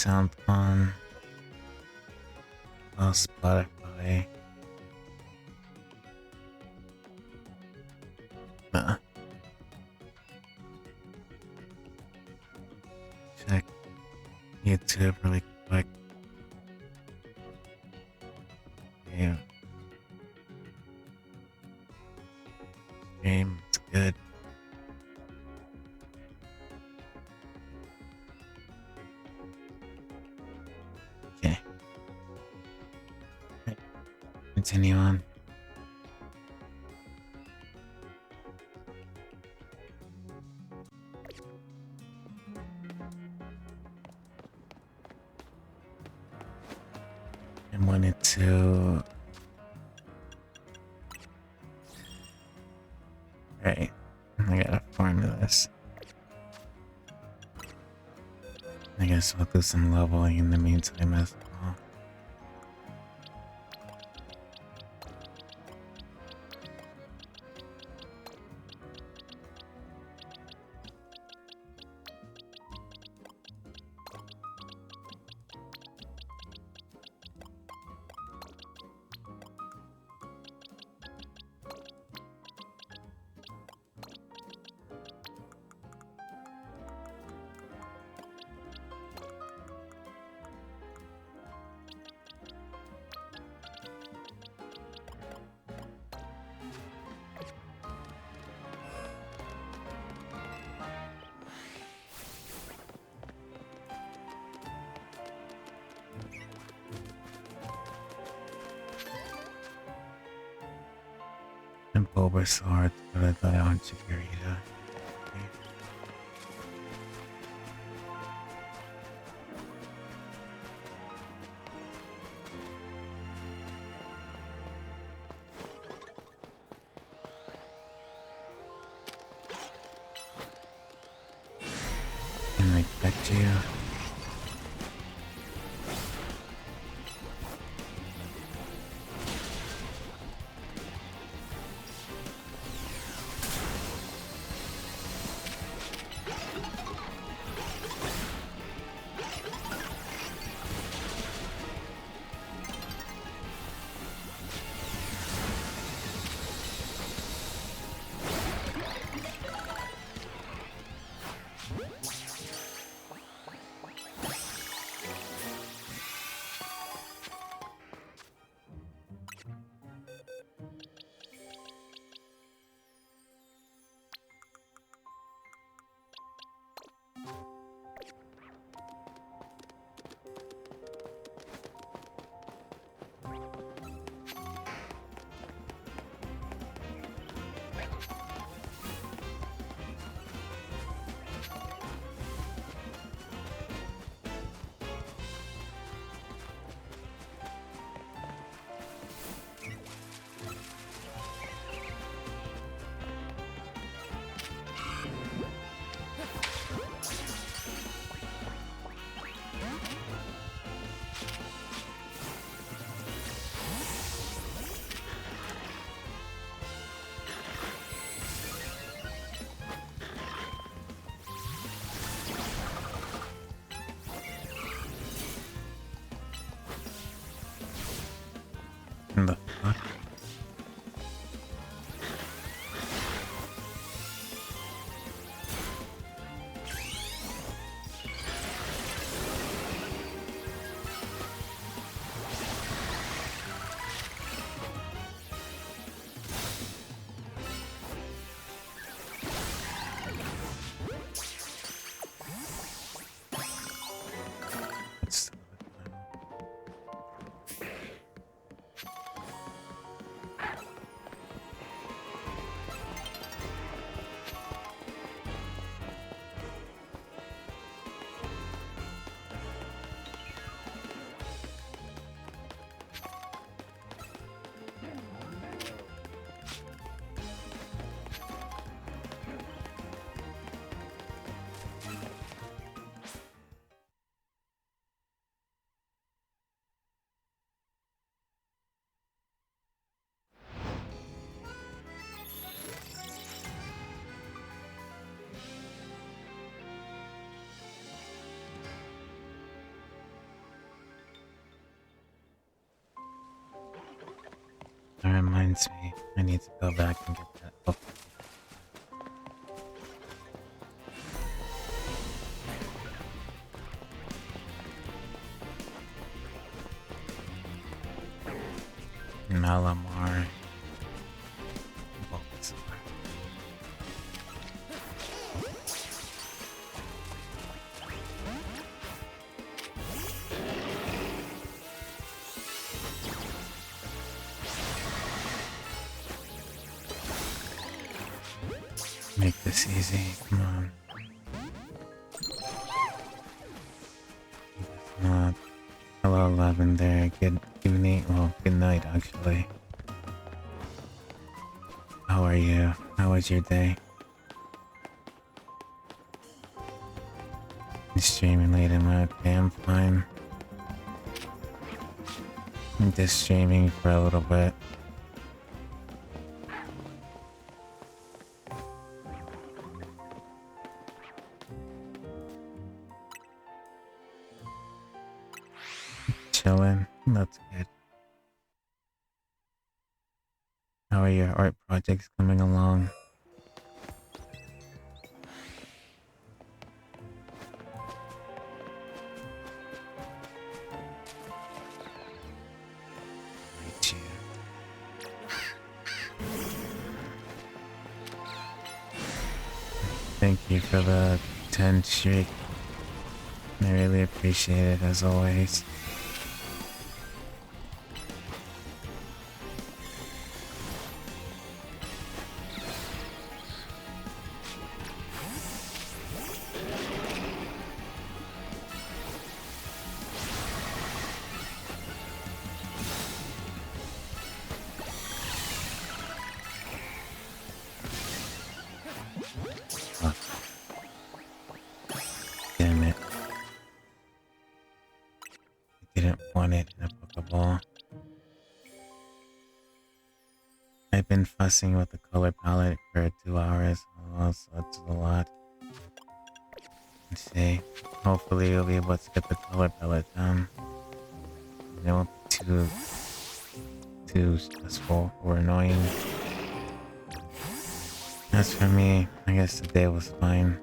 Sound on Spotify. Uh, Check YouTube really quick. Yeah. Game, it's good. Okay. Right. Continue on. I wanted to. Right. I gotta farm this. I guess we'll do some leveling in the meantime as well. And Bulbasaur to the on Chikorita. Can I catch you? In the fuck? What's That reminds me, I need to go back and get that book. Malamar books. Make this easy, come on. If not, hello Lavender, good evening, well, good night actually. How are you? How was your day? You streaming late in my okay, I'm fine. I'm just streaming for a little bit. Chilling, that's good. How are your art projects coming along? Right, you. Thank you for the 10 streak. I really appreciate it as always. Oh, damn it. I didn't want it in a Pokeball. I've been fussing with the color palette for 2 hours, so that's a lot. Let's see. Hopefully we'll be able to get the color palette done. It won't be too stressful or annoying. As for me, I guess the day was fine.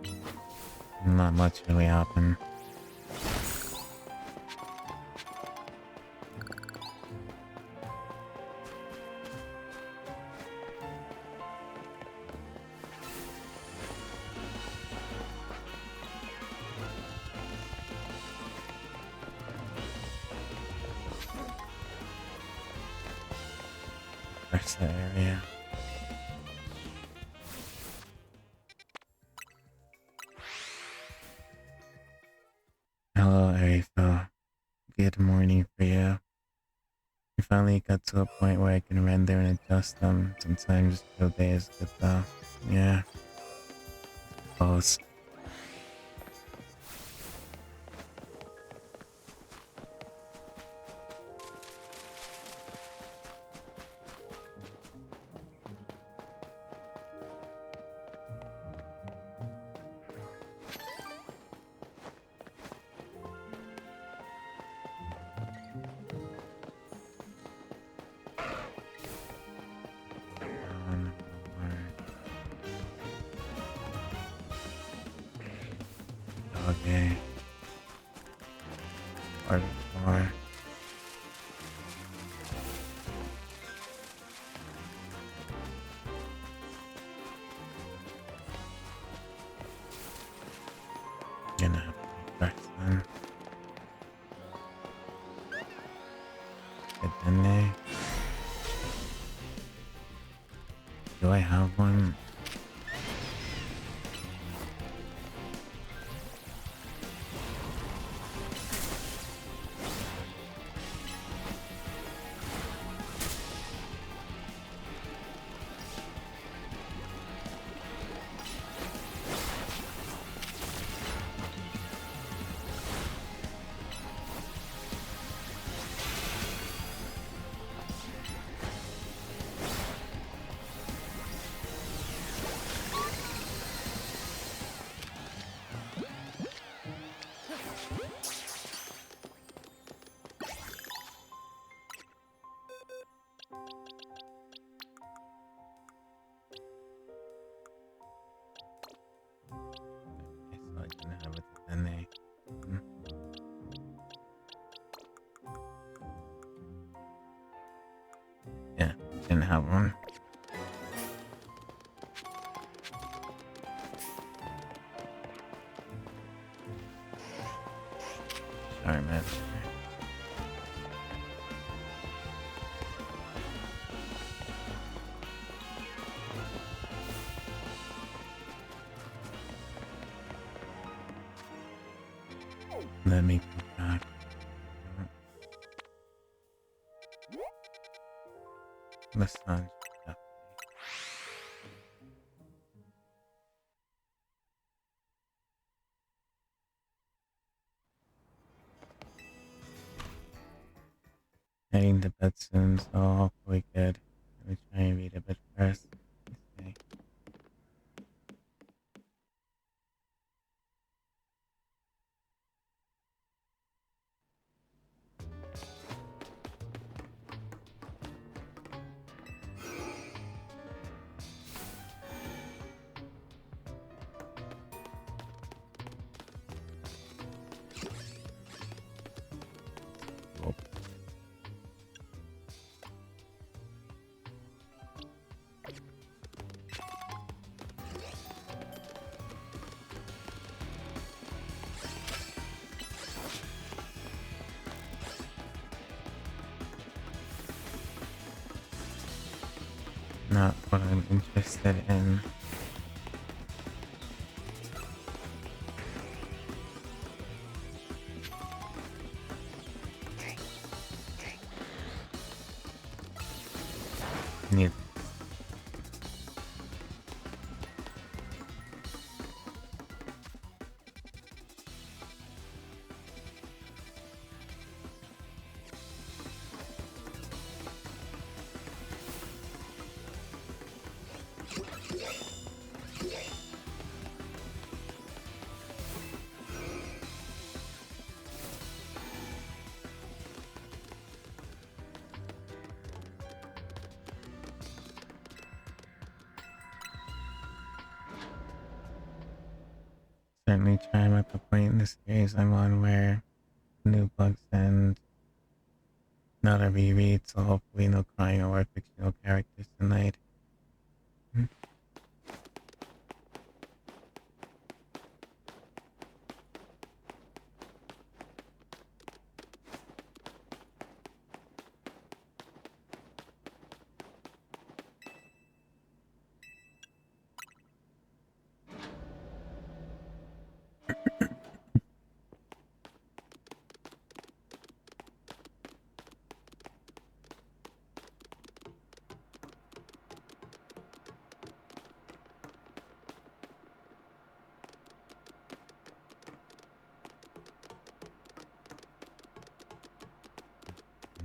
Not much really happened. Where's the area? Hello, Arifa. Good morning for you. I finally got to a point where I can render and adjust them. Sometimes 2 days good though. Yeah. Close. Okay. Or more. Gonna have to be first then. Get in there. Do I have one? have one. Sorry, man. Let me go back. The sun. Heading to bed soon, so hopefully good. Let me try and read a bit first. Let's see. Oh. Not what I'm interested in. Need certainly try. I'm at the point in the series I'm on where new bugs and not a reread, so hopefully no crying or fictional characters tonight.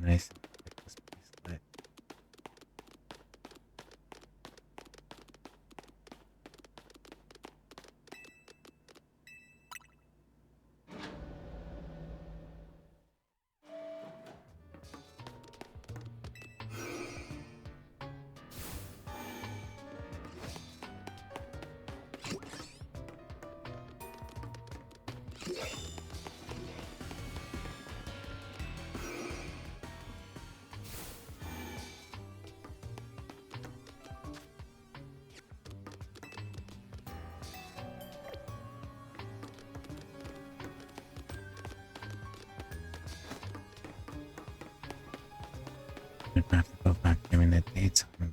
Nice. Get this place lit. I'm gonna have to go back during the daytime.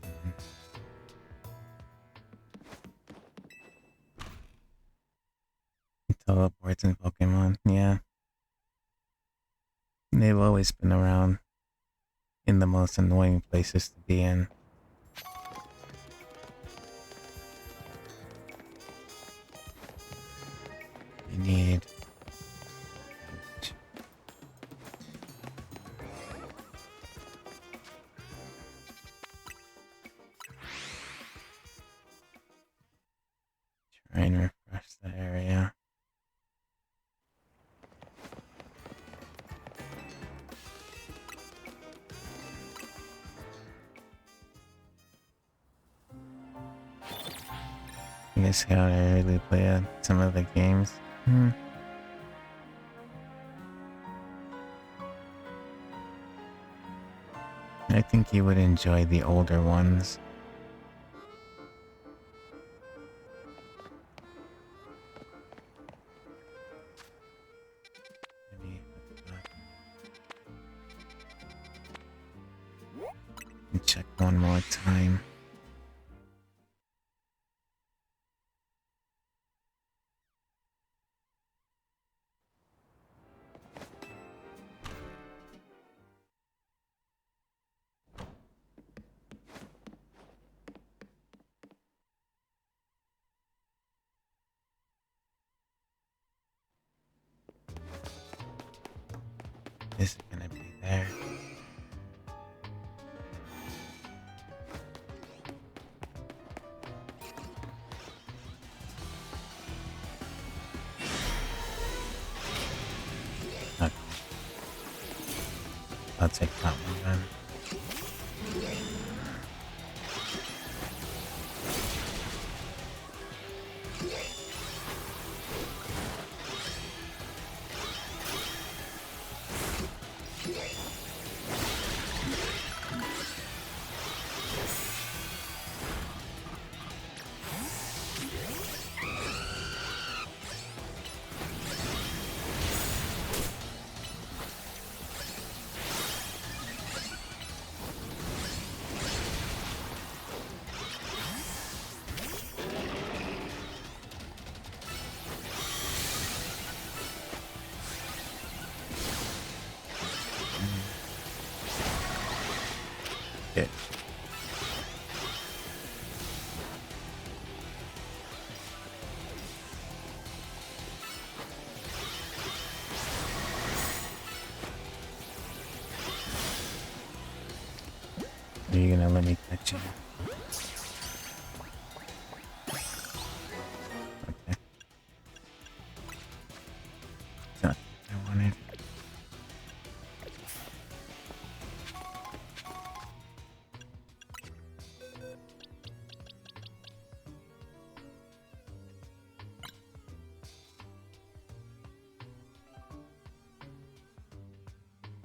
Teleports in Pokemon, yeah. They've always been around in the most annoying places to be in. You need try and refresh the area. You can see how I really play some of the games. I think you would enjoy the older ones. Maybe check one more time. Is it gonna be there? Okay. I'll take that one then. Okay. Are you gonna let me catch you? Okay. It's not what I wanted.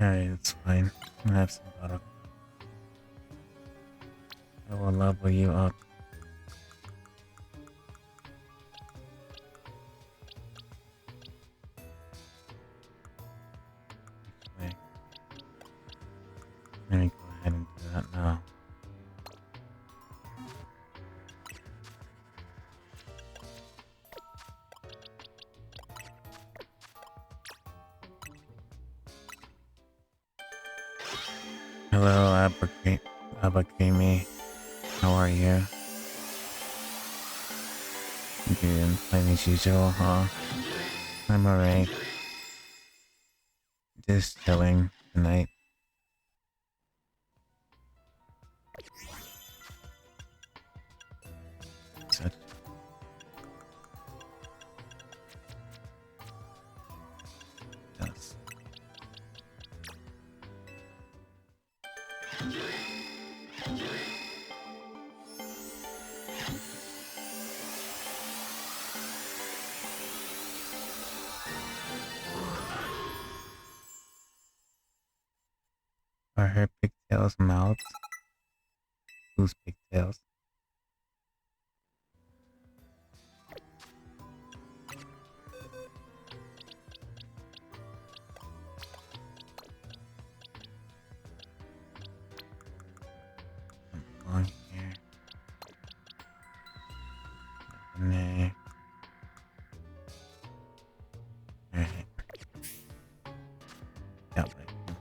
Alright, it's fine. I have some bottle. I will level you up. Actually, let me go ahead and do that now. Hello, Abakimi. How are you? Doing fine as usual, huh? I'm alright. Just chilling tonight. Such. Yes. Are her pigtails mouths? Whose pigtails? Long hair. Nay. Alright. Yeah, like him.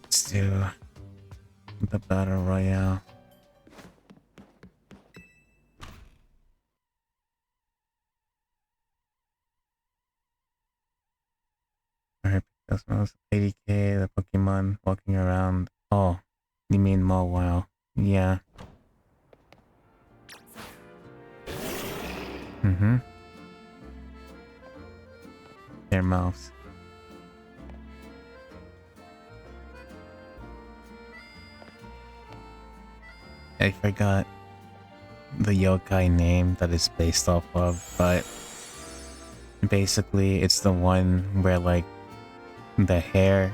Let's do the battle royale. Alright, that's most 80k, the Pokemon walking around. Oh, you mean Mawile. Yeah. Mm-hmm. Their mouths. I forgot the yokai name that is based off of, but basically it's the one where like the hair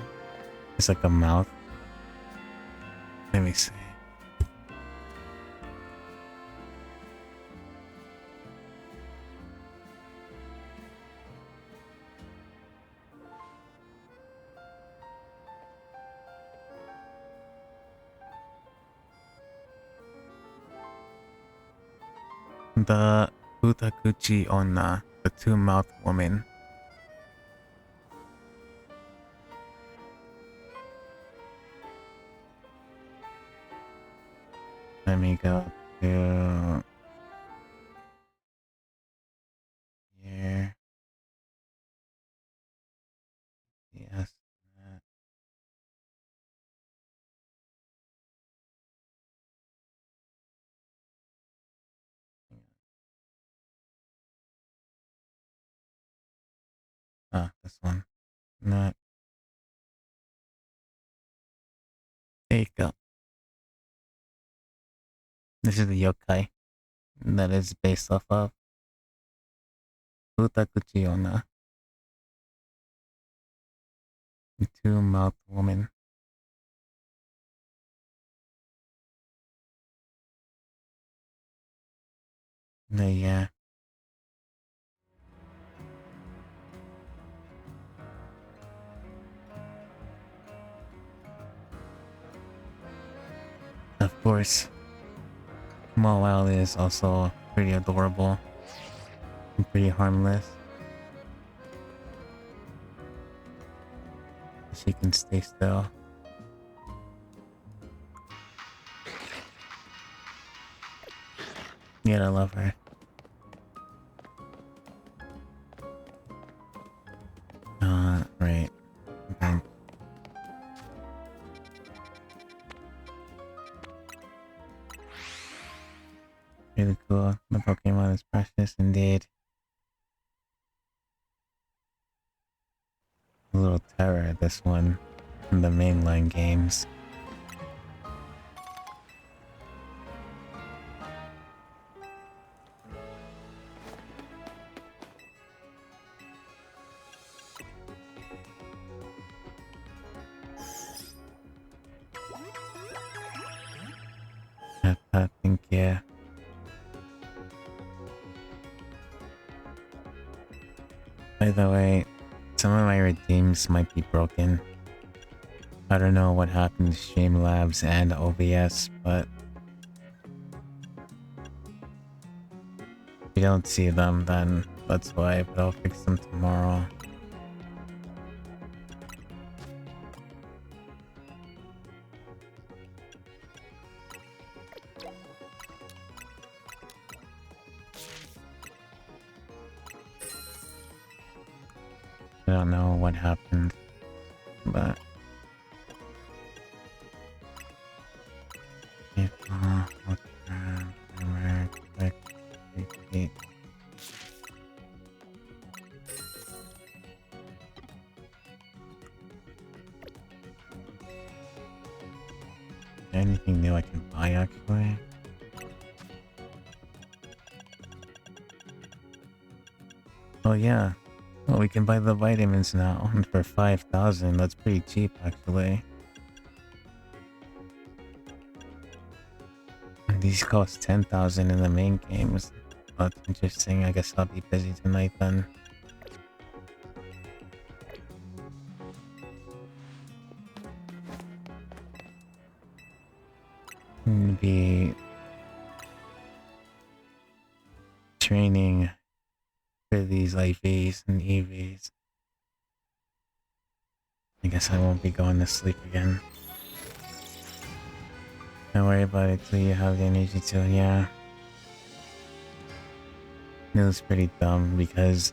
is like a mouth. Let me see. The Utakuchi Onna, the two-mouth woman. Let me go to here. Yes. This one. Not. There you go. This is the yokai that is based off of Utakuchi Onna, the two-mouth woman. Yeah. Of course. Mawile is also pretty adorable and pretty harmless. She can stay still. Yeah, I love her. Right. Okay. Really cool. The Pokemon is precious indeed. A little terror, this one, in the mainline games. I think, yeah. By the way, some of my redeems might be broken. I don't know what happened to Streamlabs and OBS, but if you don't see them, then that's why, but I'll fix them tomorrow. I don't know what happened, but if look around, camera, click, repeat. Anything new I can buy actually? Oh yeah. Well, we can buy the vitamins now for 5,000. That's pretty cheap actually. These cost 10,000 in the main games. That's interesting. I guess I'll be busy tonight then. Be training for these IVs and EVs. I guess I won't be going to sleep again. Don't worry about it till you have the energy to, yeah. It was pretty dumb because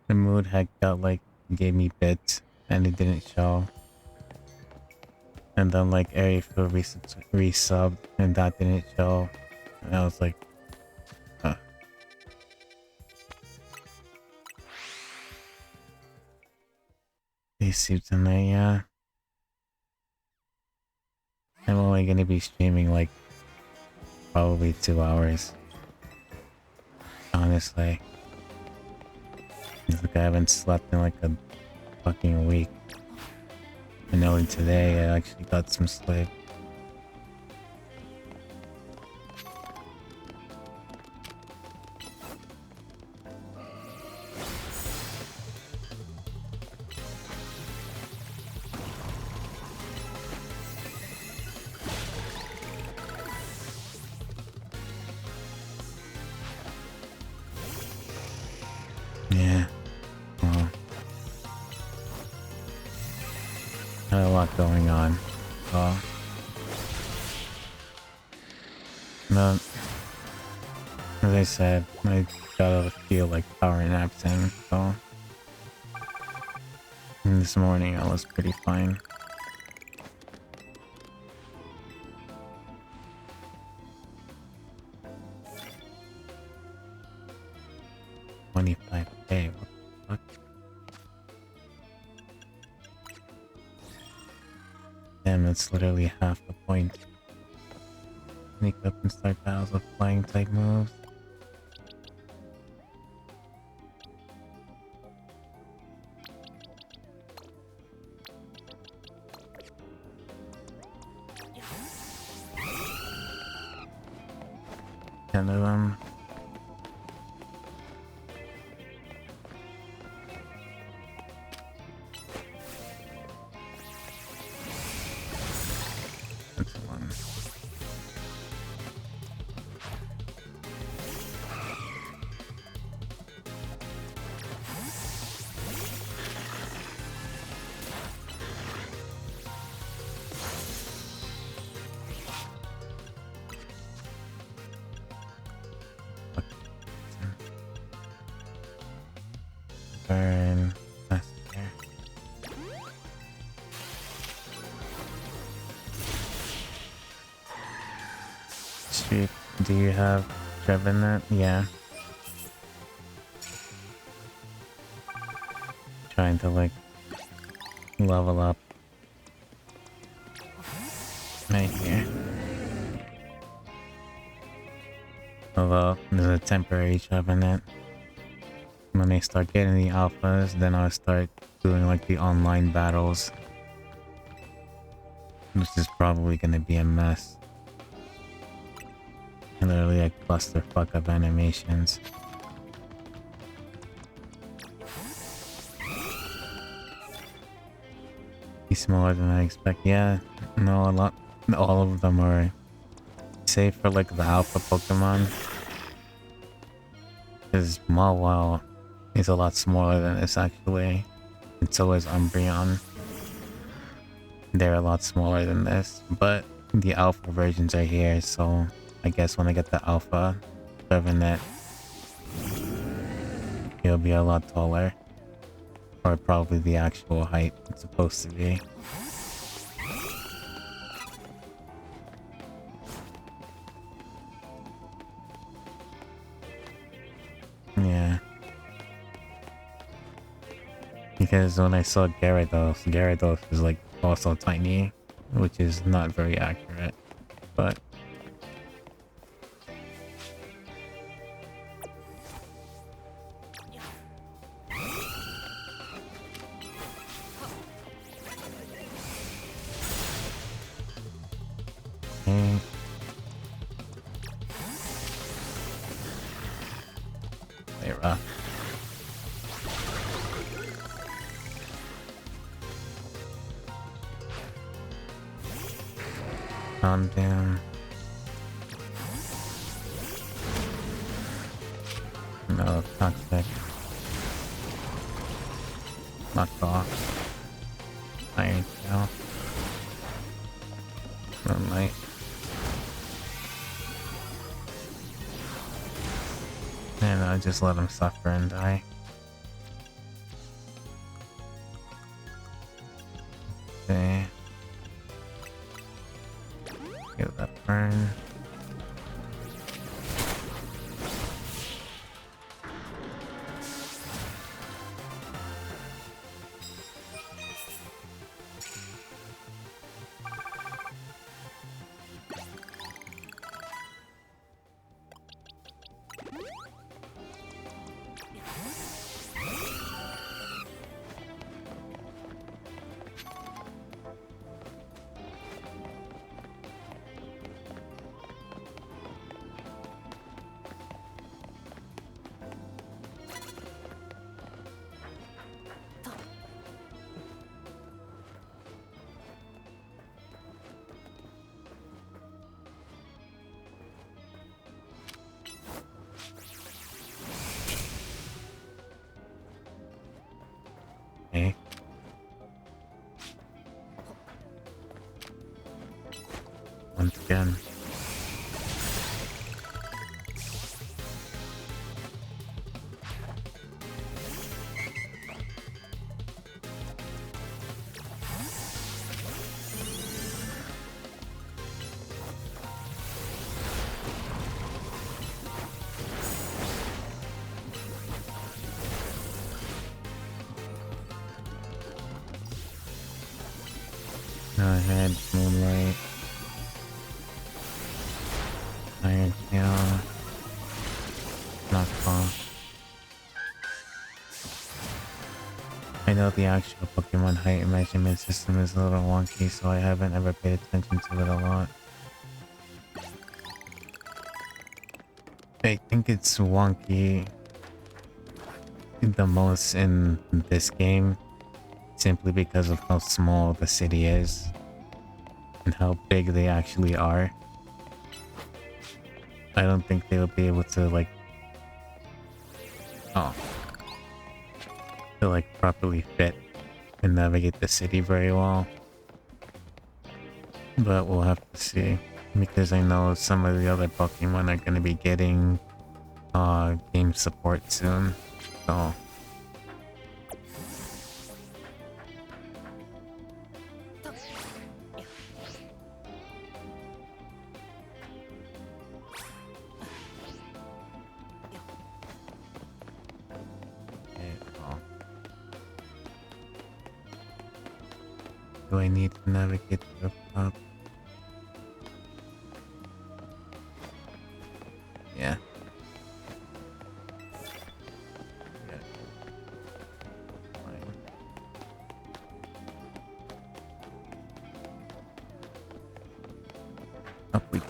the mood had got like gave me bits and it didn't show. And then like Area Food resubbed and that didn't show. And I was like, huh. They sleep tonight, yeah. I'm only gonna be streaming like probably 2 hours. Honestly. It's like I haven't slept in like a fucking week. And only today I actually got some sleep. Yeah. Well. Had a lot going on. So. No. As I said, I got a few like power naps in, so. And this morning I was pretty fine. $25K, what the fuck? Damn, that's literally half the point. Sneak up and start battles with flying type moves. Ten of them. That's one. Burn. That's there. Street, do you have driven that? Yeah. Trying to like level up right here. Although there's a temporary job in it. When they start getting the alphas, then I'll start doing like the online battles. Which is probably gonna be a mess. Literally like clusterfuck of animations. He's smaller than I expect. Yeah, no, a lot. All of them are. Save for like the alpha Pokemon. Because Mawile is a lot smaller than this actually. And so is Umbreon. They're a lot smaller than this. But the alpha versions are here, so I guess when I get the alpha Trevenant, he'll be a lot taller. Or probably the actual height it's supposed to be. Yeah. Because when I saw Gyarados is like also tiny, which is not very accurate, but okay. They rough. Calm down. No, toxic. Knocked off. Iron Tail. Moonlight. And I'll just let him suffer and die. Okay. Get that burn. once again. Go ahead, Moonlight. Iron Tail. Knockoff. I know the actual Pokemon height measurement system is a little wonky, so I haven't ever paid attention to it a lot. I think it's wonky the most in this game simply because of how small the city is and how big they actually are. I don't think they would be able to properly fit and navigate the city very well. But we'll have to see, because I know some of the other Pokemon are going to be getting game support soon. So do I need to navigate to the top? Yeah. Fine. Up we go.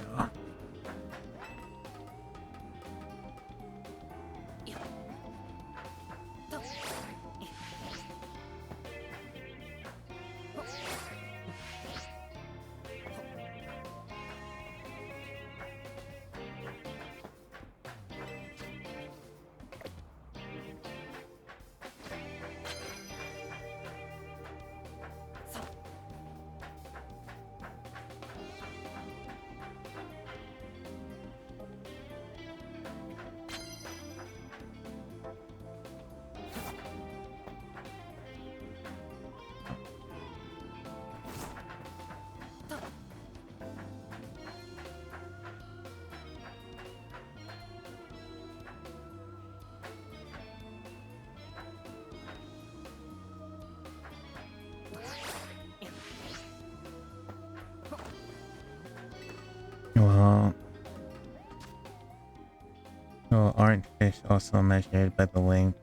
Well, aren't fish also measured by the length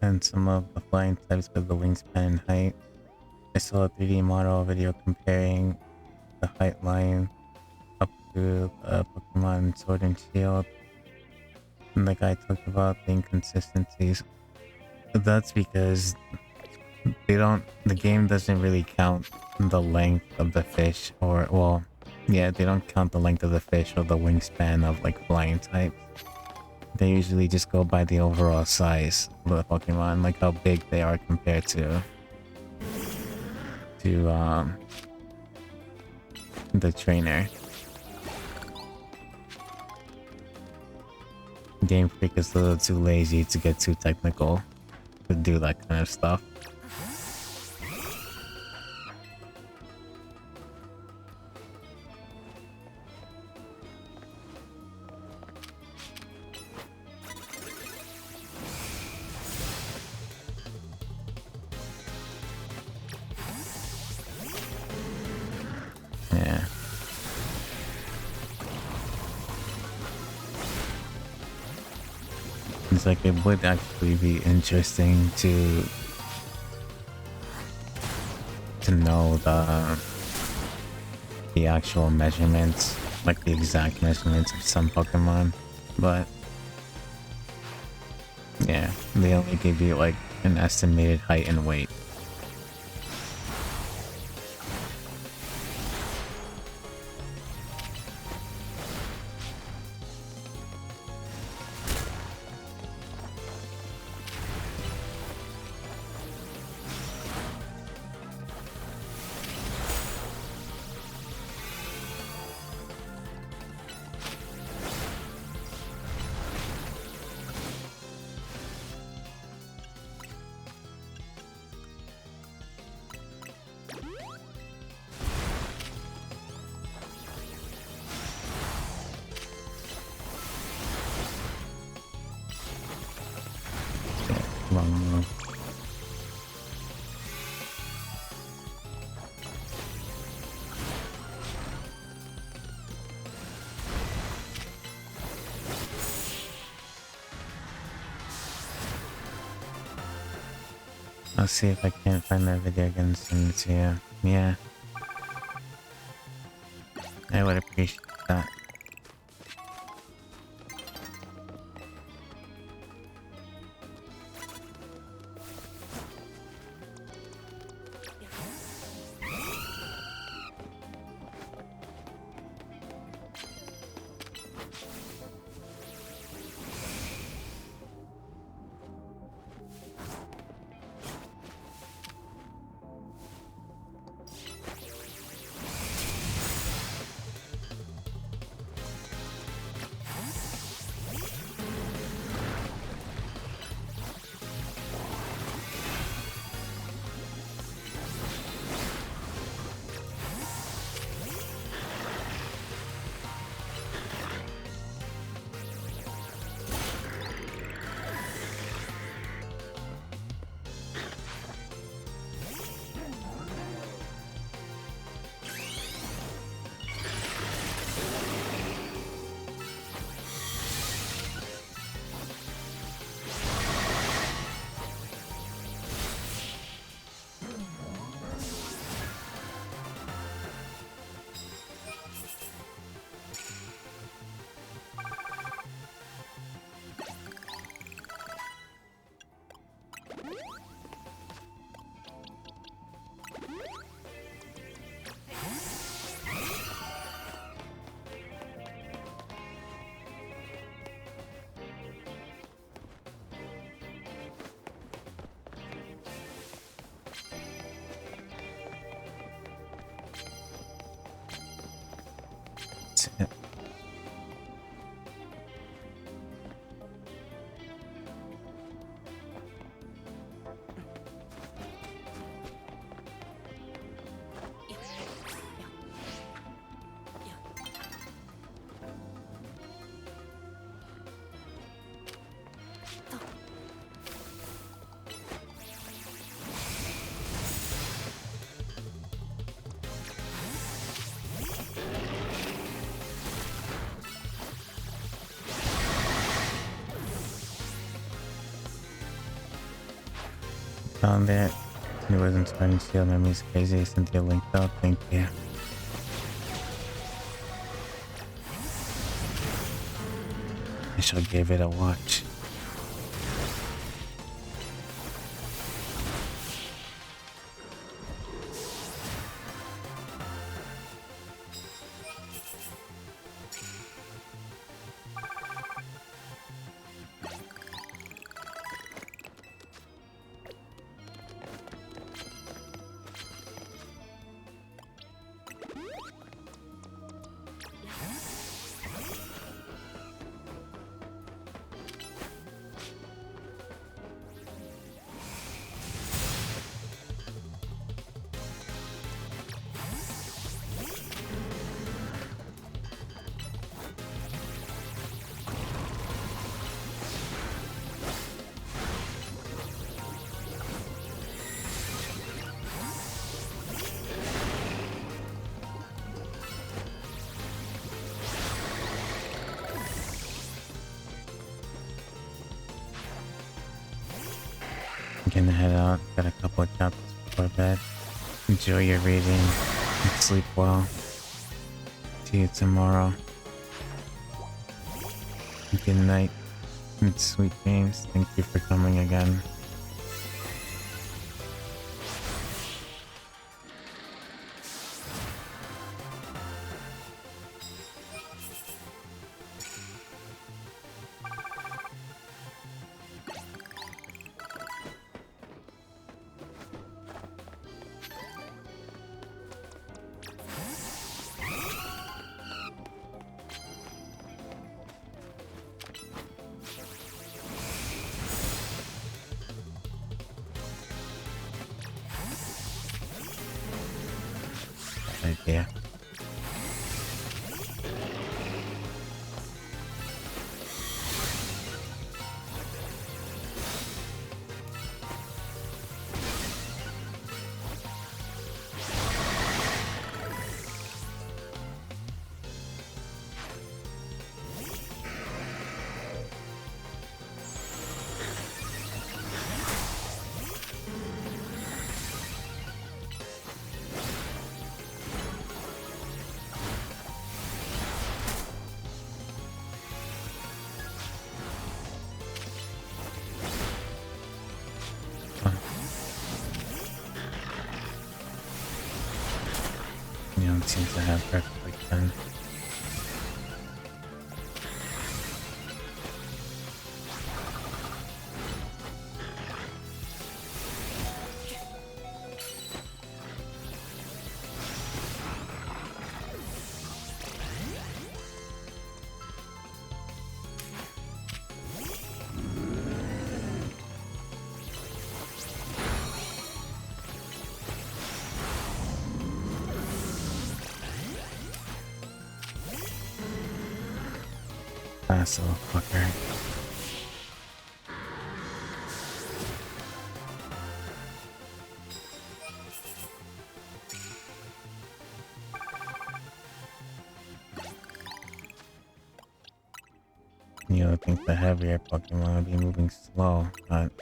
and some of the flying types by the wingspan and height? I saw a 3D model video comparing the height line up to the Pokemon Sword and Shield, and the guy talked about the inconsistencies. But that's because the game doesn't really count the length of the fish, or, well, yeah, they don't count the length of the fish or the wingspan of flying types. They usually just go by the overall size of the Pokemon, like how big they are compared to the trainer. Game Freak is a little too lazy to get too technical to do that kind of stuff. Yeah. It's like it would actually be interesting to know the actual measurements, like the exact measurements of some Pokemon, but yeah, they only give you like an estimated height and weight. I'll see if I can't find that video again and send it to you. Yeah. I would appreciate that. That's it. Found it. It wasn't starting to steal memories crazy. Cynthia linked up. Thank you. I shall give it a watch. I'm gonna head out. Got a couple of chapters before bed. Enjoy your reading and sleep well. See you tomorrow. Good night and sweet dreams. Thank you for coming again. Idea. You don't seem to have perfectly done. Fast little fucker. You would think the heavier Pokemon would be moving slow, but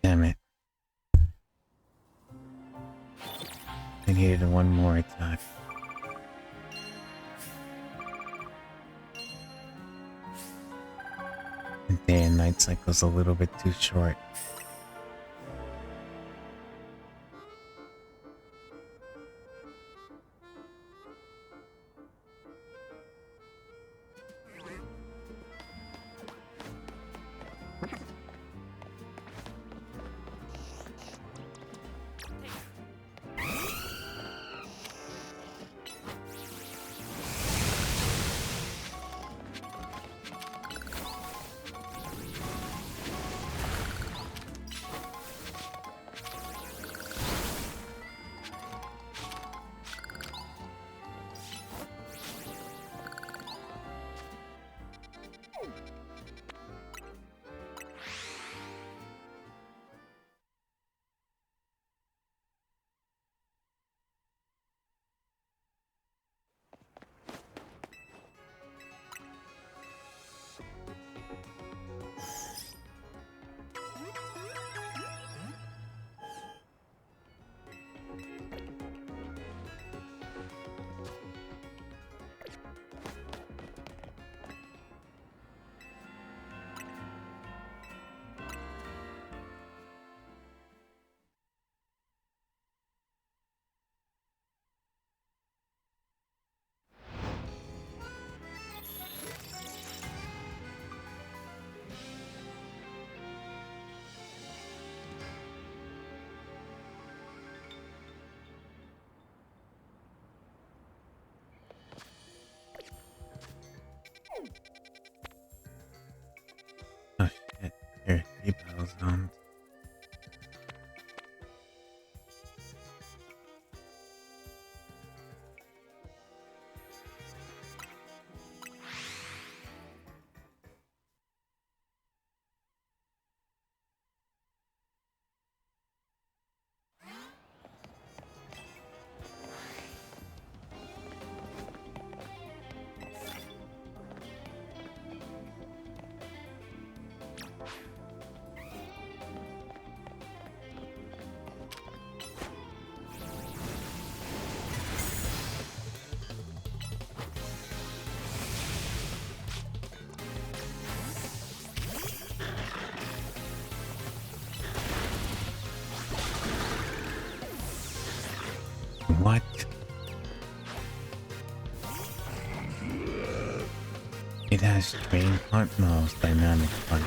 damn it. I needed one more attack. The day and night cycle's a little bit too short. What? It has train punch? No, it's dynamic punch.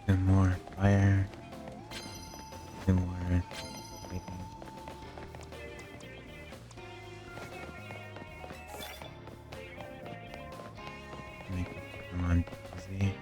Two more fire. Two more lightning. Make it come on easy.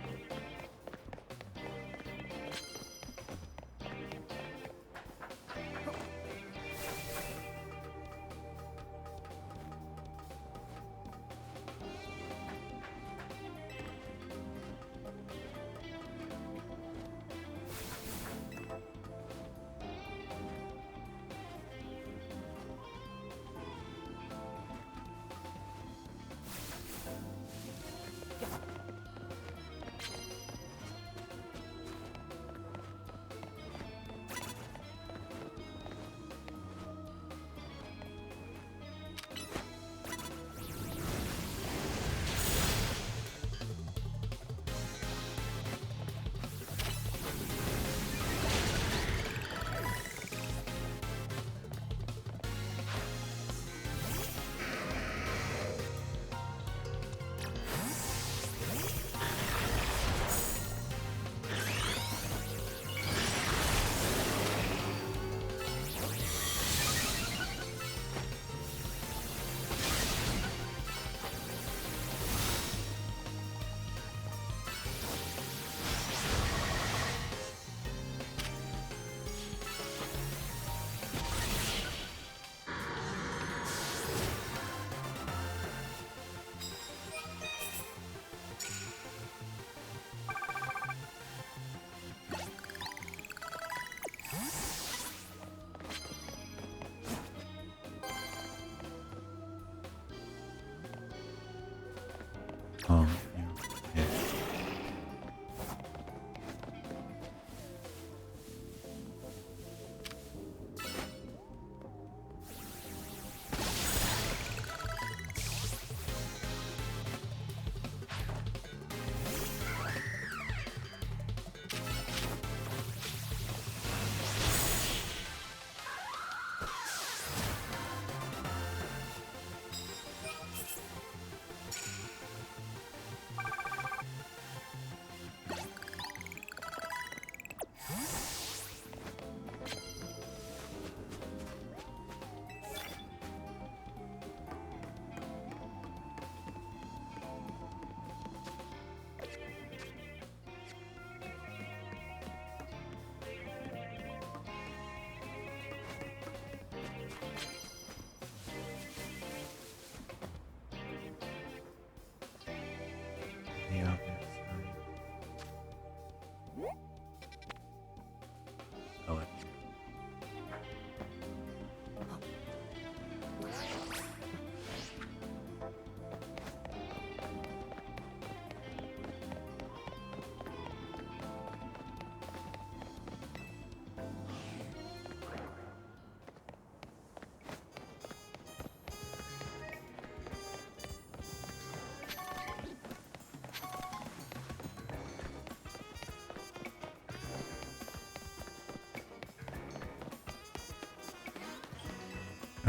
Oh, yeah.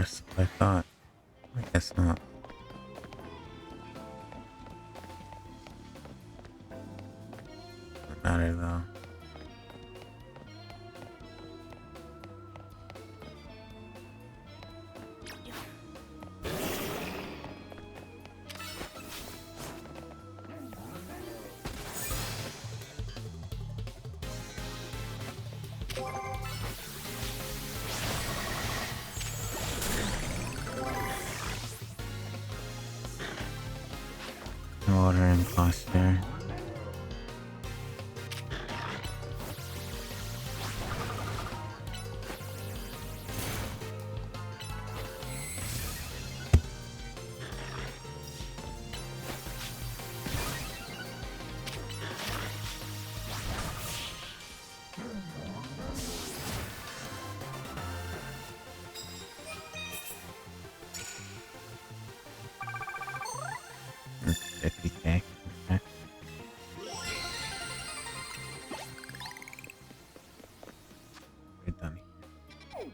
worse than I thought. I guess not. Doesn't matter though. Water imposter. That's 50k. Okay. We're done here.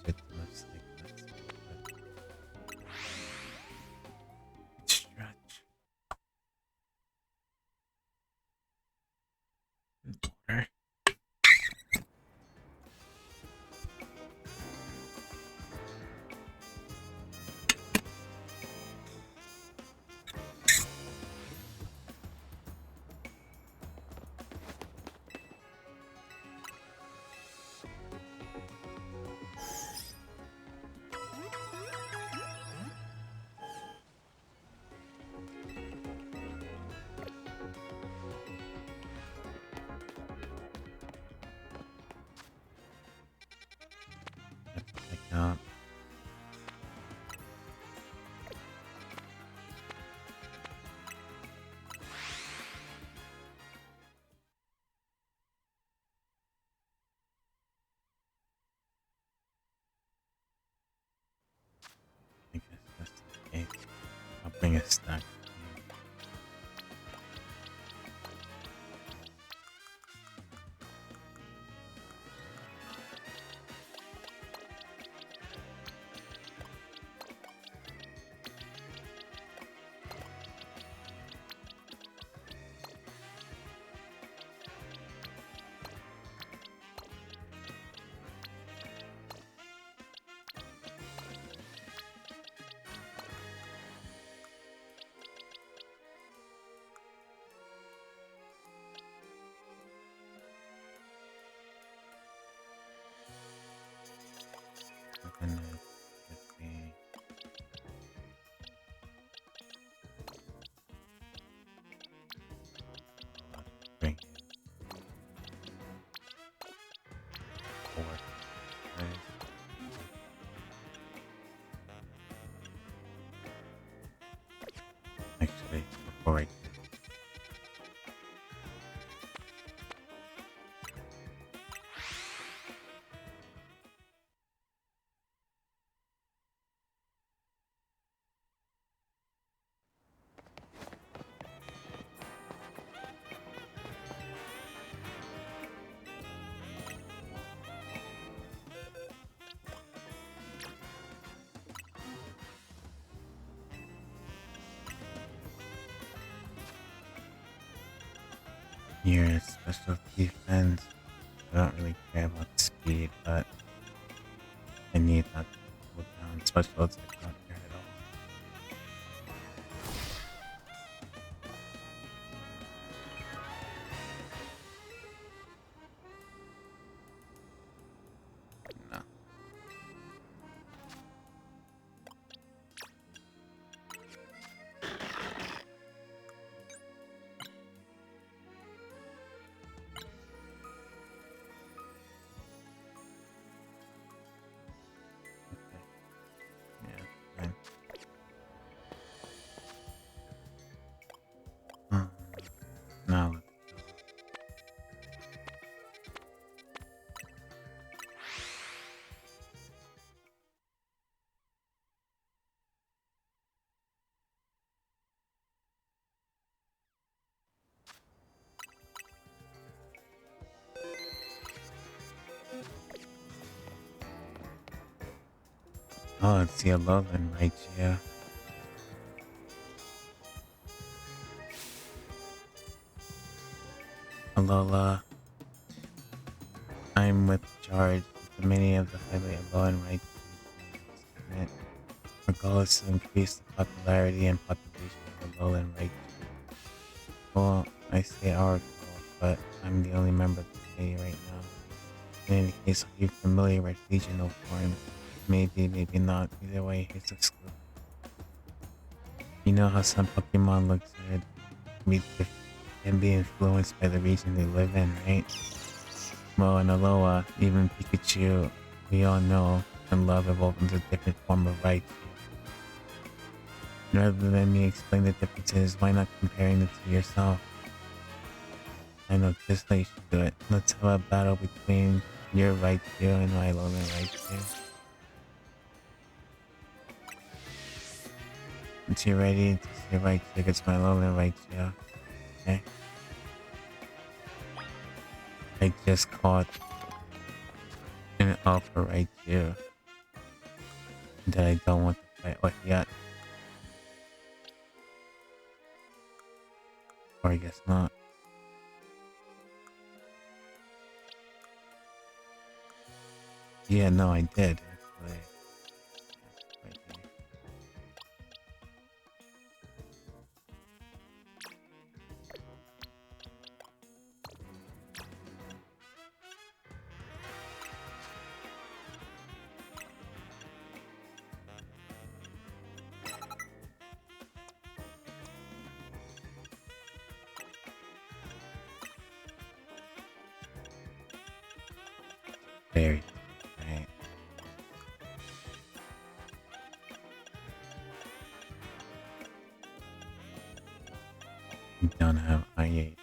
This shit looks like that's good. Stretch. Water. Check out. I guess just in case. I'll bring a stack. And then should be bring it forward. Actually, before I here, special defense. I don't really care about speed, but I need that to hold down special attack. Not care at all. No. Okay. Yeah, I Oh, it's the Alolan right here. Alola, I'm with charge with many of the highly Alolan right segment. Our goal is to increase the popularity and population of Alolan right. Well, I say our goal, but I'm the only member of the committee right now. In any case, are you familiar with regional forms? Maybe, maybe not. Either way, it's exclusive. You know how some Pokemon look good can be influenced by the region they live in, right? Well, in Alola, even Pikachu, we all know and love evolved into a different form of Raichu. Rather than me explain the differences, why not comparing the two yourself? I know just how you should do it. Let's have a battle between your Raichu and my Alolan Raichu. Once you're ready to see Raichu against my Alolan Raichu, okay? I just caught an Alpha Raichu that I don't want to fight with yet. Or I guess not. Yeah, no, I did, actually. Right here. Very right. You don't have I8.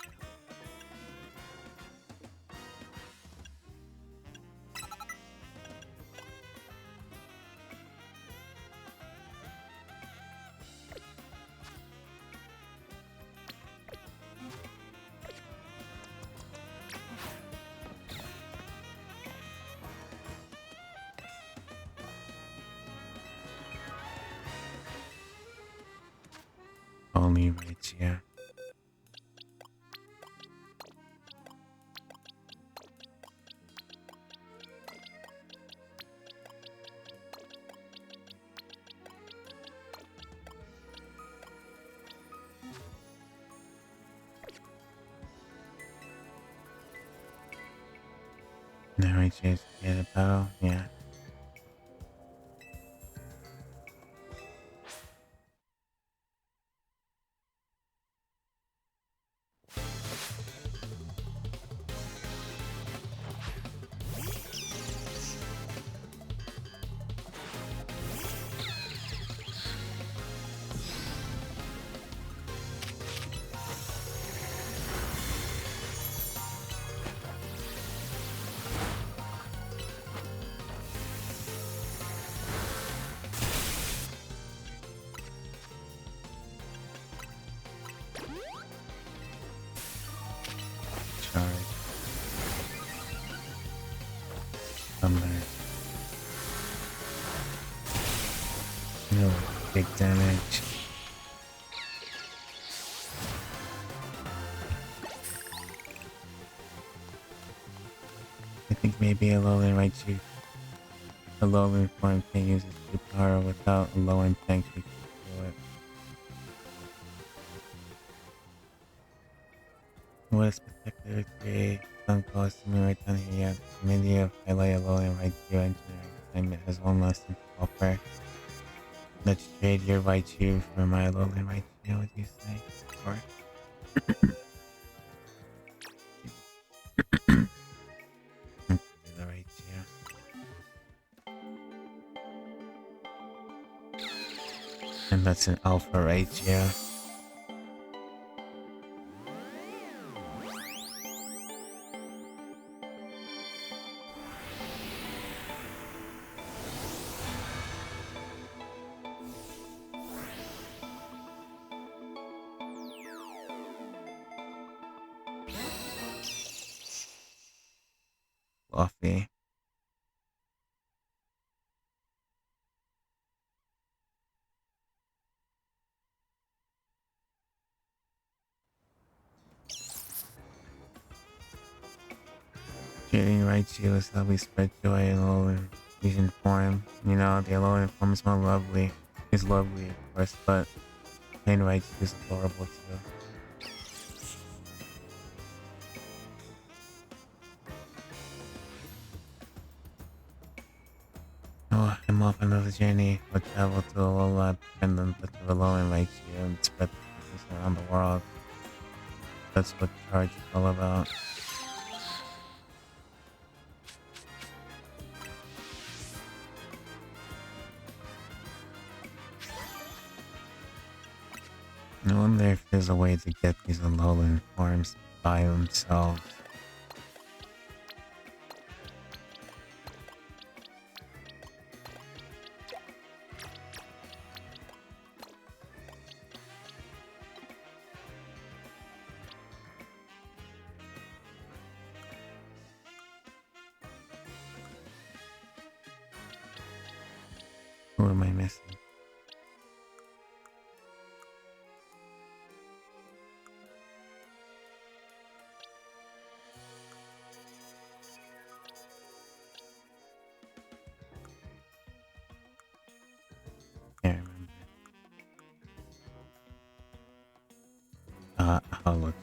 Only Raichu. Now Raichu's get a battle? Yeah. Charge. Thunder. No big damage. I think maybe Alolan Raichu. Alolan form can use its true power without a low impact to do it. What is spectacular today? Don't go to me right down here yet. Many of highlight Alolan Raichu engineering assignment has one last thing to offer. Let's trade your Raichu for my Alolan Raichu, what do you say? Or the Raichu. And that's an Alpha Raichu. Fluffy. Getting Raichu is how we spread joy in Alolan fusion form. You know, the Alolan form is more lovely. It's lovely, of course, but plain Raichu is adorable too. Oh, I'm off another journey. We'll travel to Alola and then touch of Alolan Raichu and spread the kisses around the world. That's what Charge is all about. I wonder if there's a way to get these Alolan forms by themselves. Who am I missing? Can't remember. I'll look.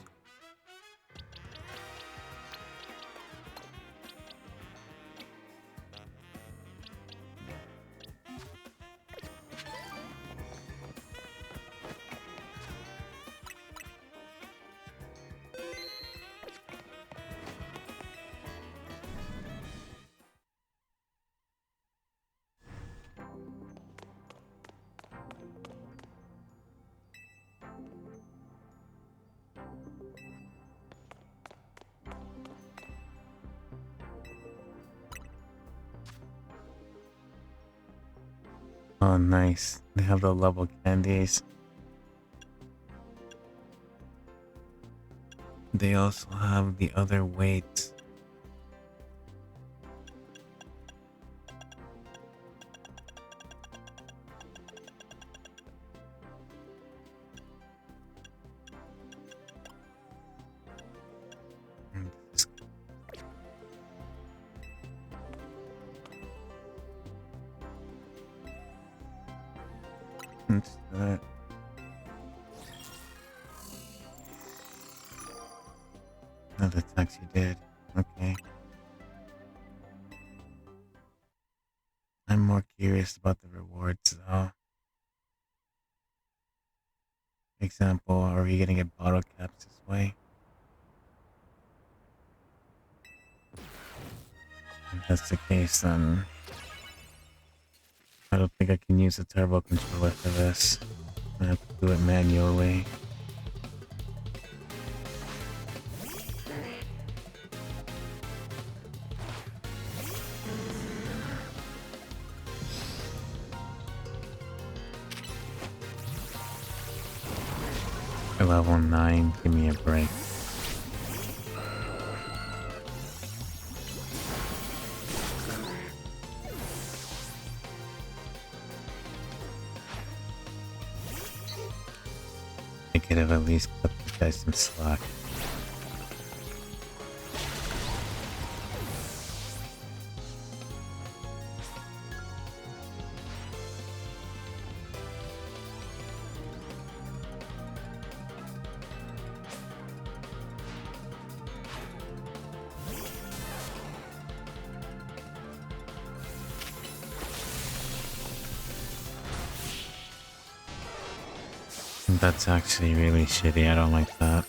Oh, nice. They have the level candies. They also have the other weights. What's that? No, that's actually dead. Okay. I'm more curious about the rewards though. Example, are we gonna get bottle caps this way? If that's the case, then I don't think I can use the turbo controller for this. I have to do it manually. Level 9, give me a break. I could have at least cut the guys some slack. That's actually really shitty. I don't like that.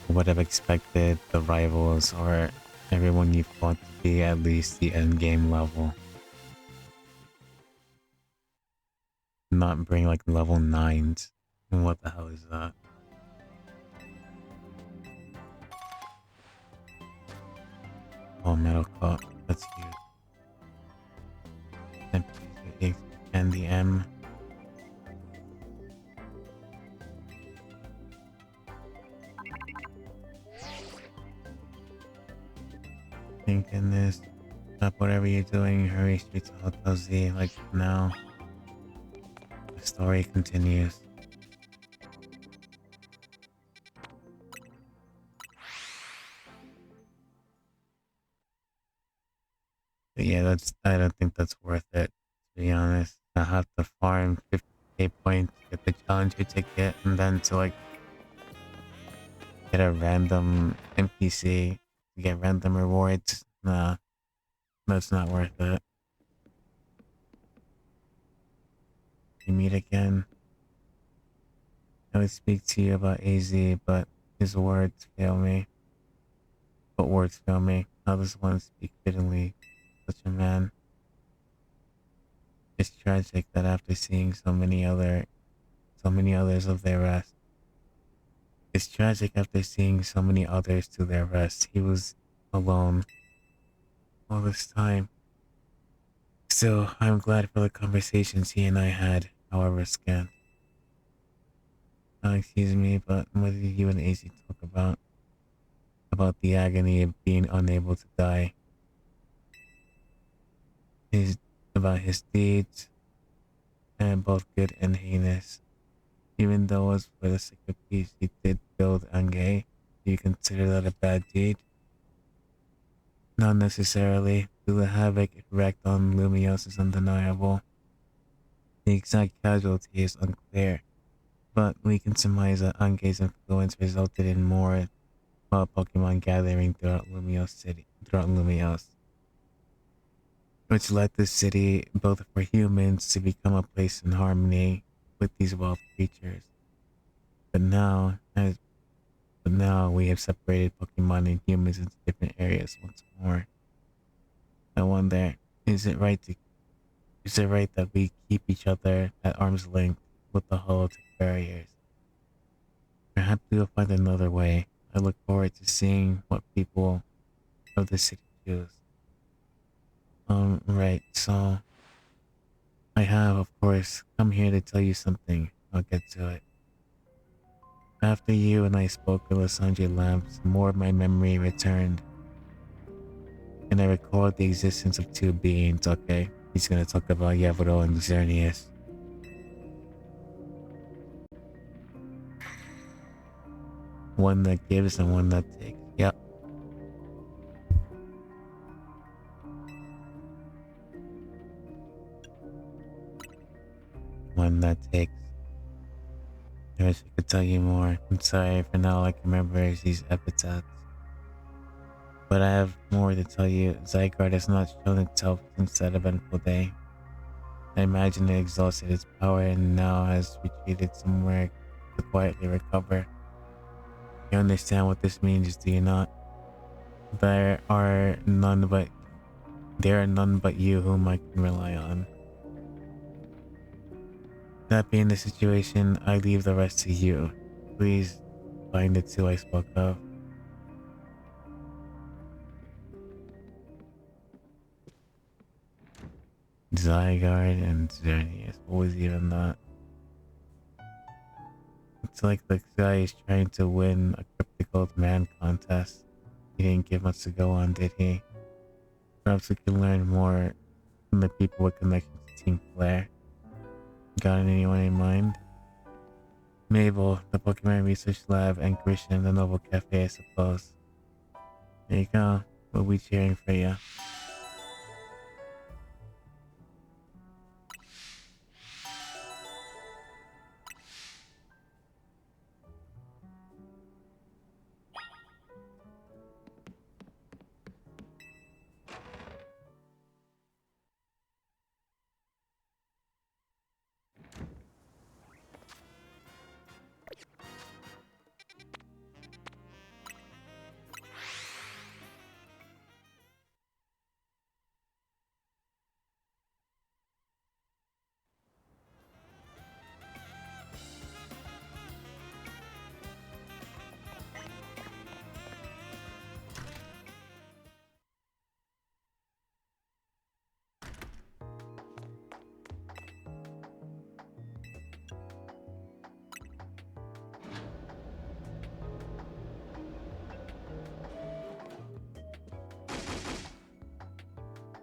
I would have expected the rivals or everyone you fought to be at least the end game level. Not bring like level 9s. And what the hell is that? Oh, metal clock. That's huge. And the M. Thinking this. Stop whatever you're doing. Hurry straight to Hotel Z. Like now. The story continues. But yeah, I don't think that's worth it, to be honest. I have to farm 50k points to get the challenger ticket and then to like get a random NPC to get random rewards. Nah, that's not worth it. We meet again. I would speak to you about AZ, but his words fail me. But words fail me. How does one speak fittingly to such a man? It's tragic that after seeing so many others of their rest. It's tragic after seeing so many others to their rest. He was alone all this time. Still, I'm glad for the conversations he and I had, however scant. Excuse me, but what did you and AZ talk about? About the agony of being unable to die. His, about his deeds, and both good and heinous. Even though it was for the sake of peace, he did build Angay. Do you consider that a bad deed? Not necessarily. The havoc it wreaked on Lumios is undeniable. The exact casualty is unclear, but we can surmise that Angay's influence resulted in more Pokemon gathering throughout Lumios, which led the city, both for humans, to become a place in harmony with these wild creatures. But now, we have separated Pokemon and humans into different areas once more. I wonder, is it right that we keep each other at arm's length with the holotic barriers? Perhaps we'll find another way. I look forward to seeing what people of the city choose. Right, so I have, of course, come here to tell you something. I'll get to it. After you and I spoke of Lysandre Lamps, more of my memory returned. And I recalled the existence of two beings, okay? He's gonna talk about Yevro and Xerneas. One that gives and one that takes. Yep. One that takes. I wish I could tell you more. I'm sorry, for now all I can remember is these epithets. But I have more to tell you. Zygarde has not shown itself since that eventful day. I imagine it exhausted its power and now has retreated somewhere to quietly recover. You understand what this means, do you not? There are none but you whom I can rely on. That being the situation, I leave the rest to you. Please find the two I spoke of. Zygarde and Xerneas. What was even that? It's like the guy is trying to win a cryptic old man contest. He didn't give much to go on, did he? Perhaps we can learn more from the people with connections to Team Flare. Got anyone in mind? Mabel, the Pokemon Research Lab, and Christian, the Noble Cafe, I suppose. There you go. We'll be cheering for you.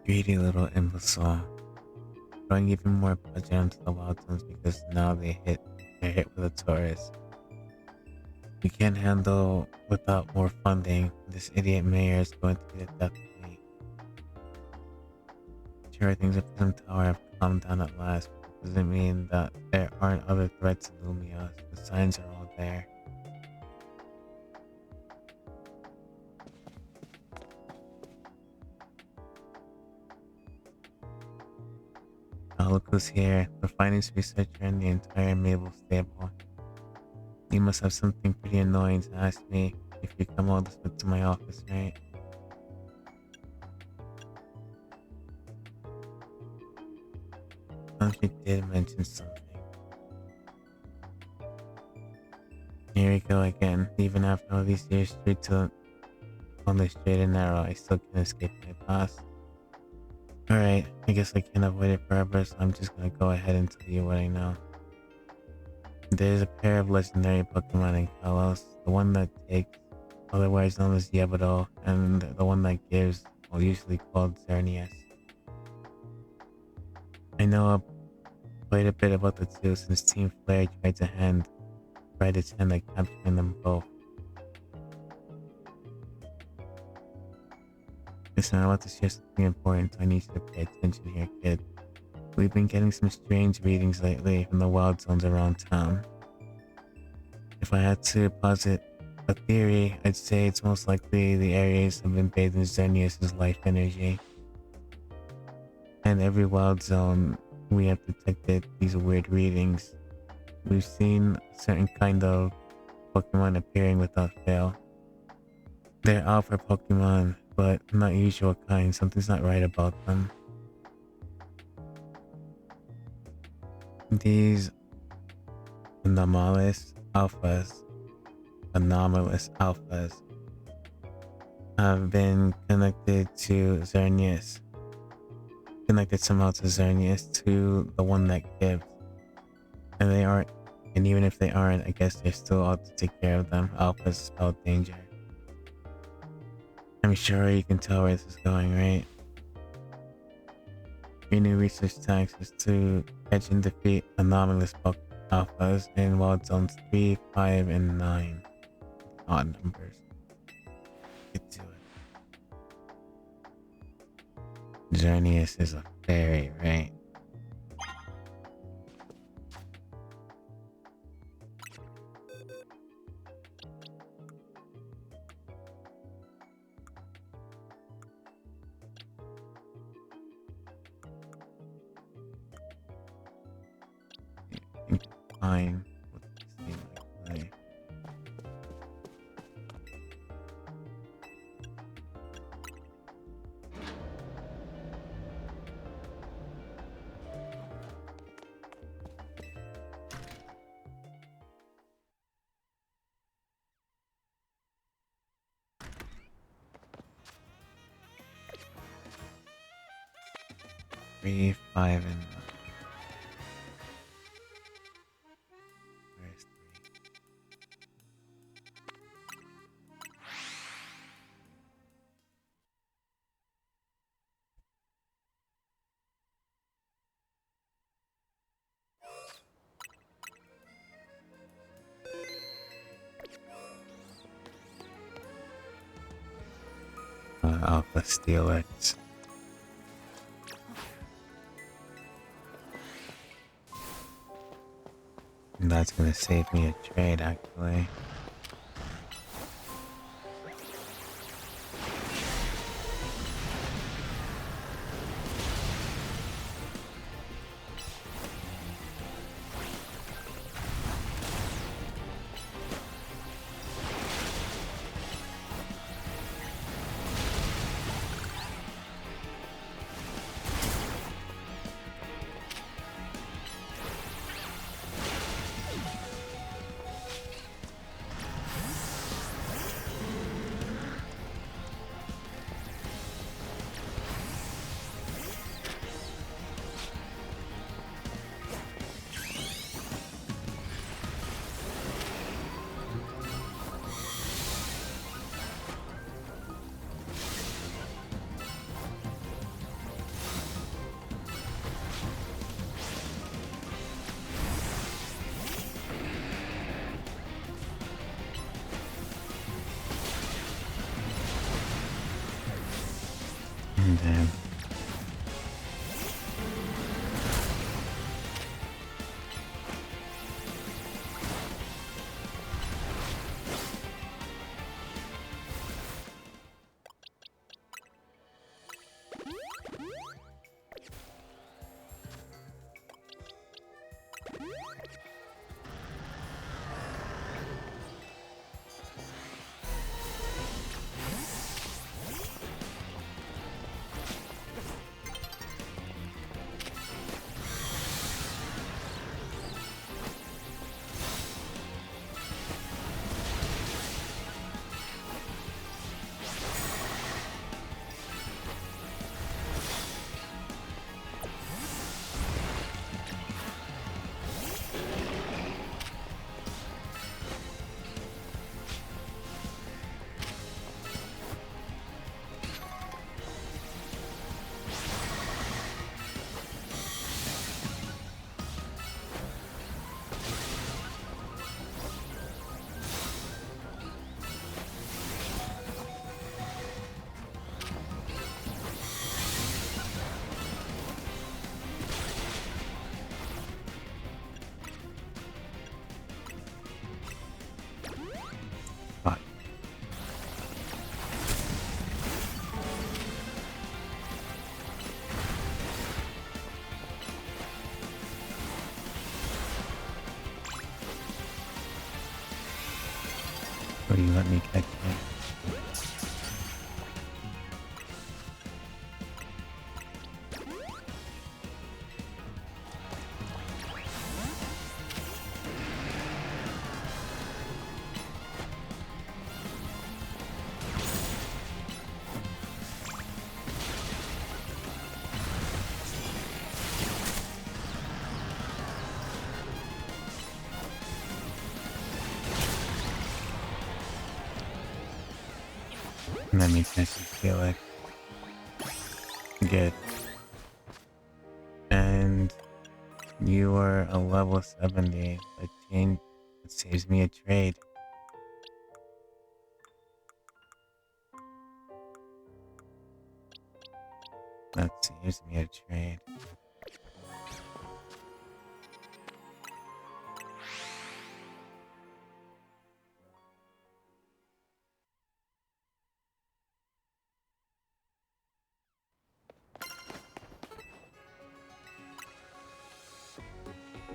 Greedy little imbecile. Throwing even more budget onto the wild ones because now they're hit with a tourist. We can't handle without more funding. This idiot mayor is going to be the death of me. sure things at Prism Tower have calmed down at last, but it doesn't mean that there aren't other threats in Lumia. The signs are all there. Oh, look who's here, the finest researcher in the entire Mabel stable. You must have something pretty annoying to ask me if you come all this way to my office, right? Oh, she did mention something. Here we go again. Even after all these years on the straight and narrow, I still can't escape my past. Alright, I guess I can't avoid it forever, so I'm just gonna go ahead and tell you what I know. There's a pair of legendary Pokemon in Kalos, the one that takes, otherwise known as Yabado, and the one that gives, well, usually called Xerneas. I know quite a bit about the two since Team Flare tried its hand at capturing them both. Listen, I want to share something important, so I need you to pay attention here, kid. We've been getting some strange readings lately from the wild zones around town. If I had to posit a theory, I'd say it's most likely the areas have been bathed in Xerneas' life energy. And every wild zone we have detected these weird readings. We've seen a certain kind of Pokemon appearing without fail. They're alpha Pokemon, but not usual kind. Something's not right about them. These anomalous alphas have been connected somehow to Xerneas, to the one that gives. And even if they aren't, I guess they're still out to take care of them. Alphas spell danger. I'm sure you can tell where this is going, right? Your new research task is to catch and defeat anomalous alphas in wild zones 3, 5, and 9. Odd numbers. Get to it. Xerneas is a fairy, right? Fine. Like 3, 5, and 9. Where's 3? Alpha Steelix. That's gonna save me a trade, actually. And then Will you let me catch it? Let me catch it, Felix. Good. And you are a level 70. It saves me a trade. That saves me a trade.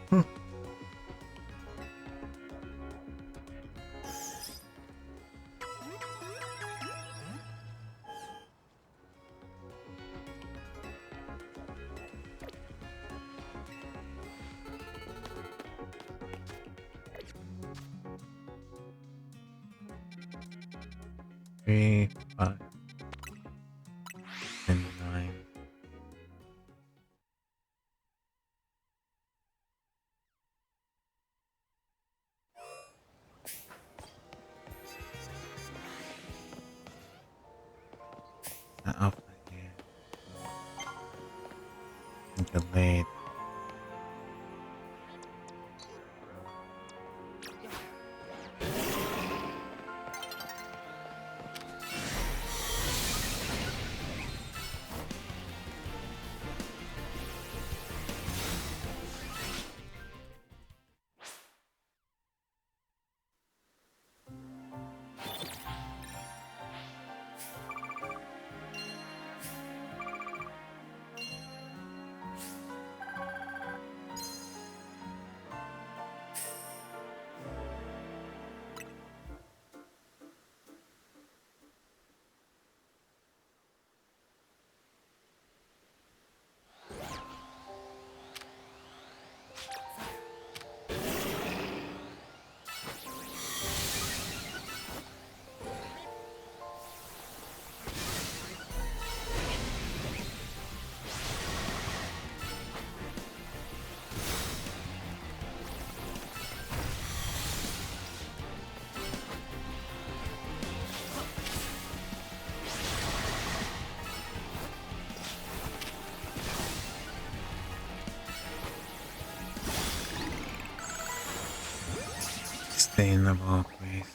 Hmm. Three, 5, and 9. Off here. Delayed. Stay in the ball, please.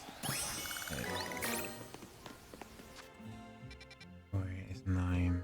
Where is 9?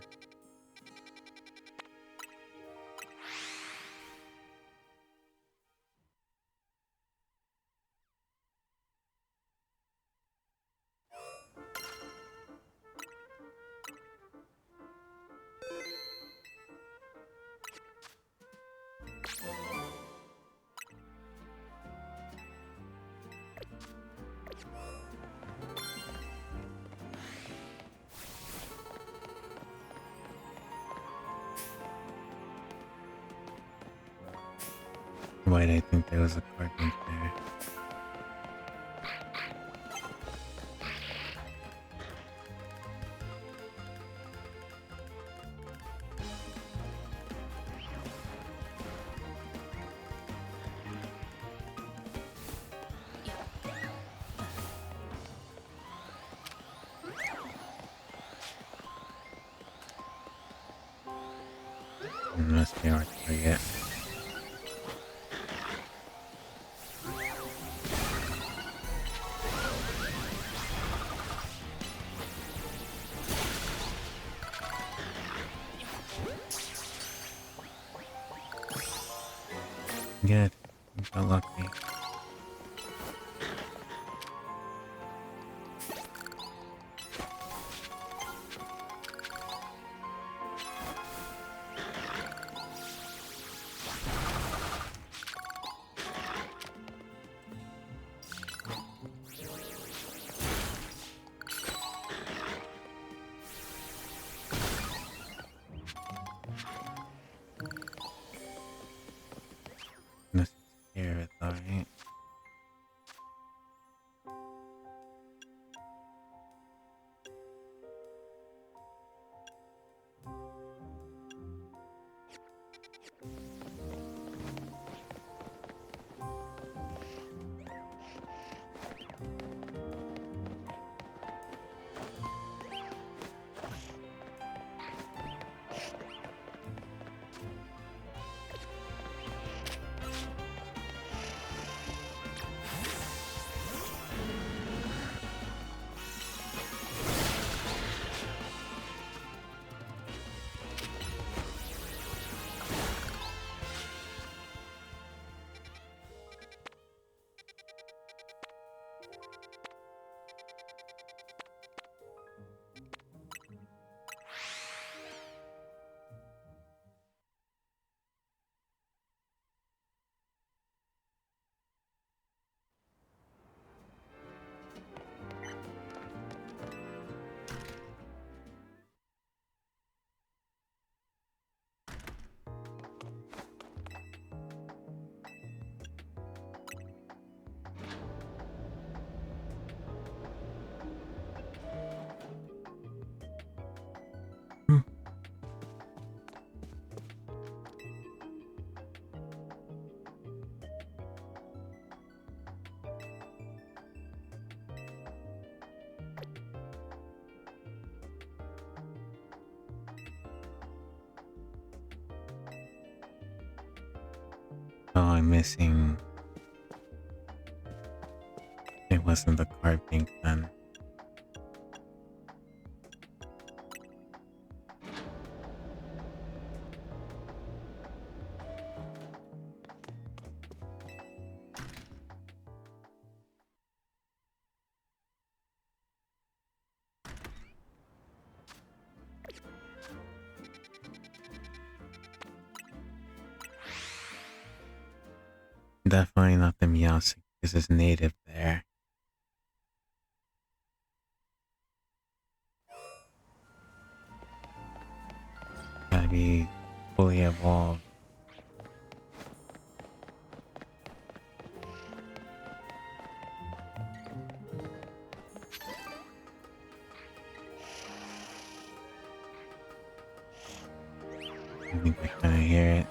Why did I think there was a card right there? Must be our target. Good. You got lucky. Oh, I'm missing. It wasn't the card pink then. Definitely not the Meowstic because it's native there. Gotta be fully evolved. I think I kinda hear it.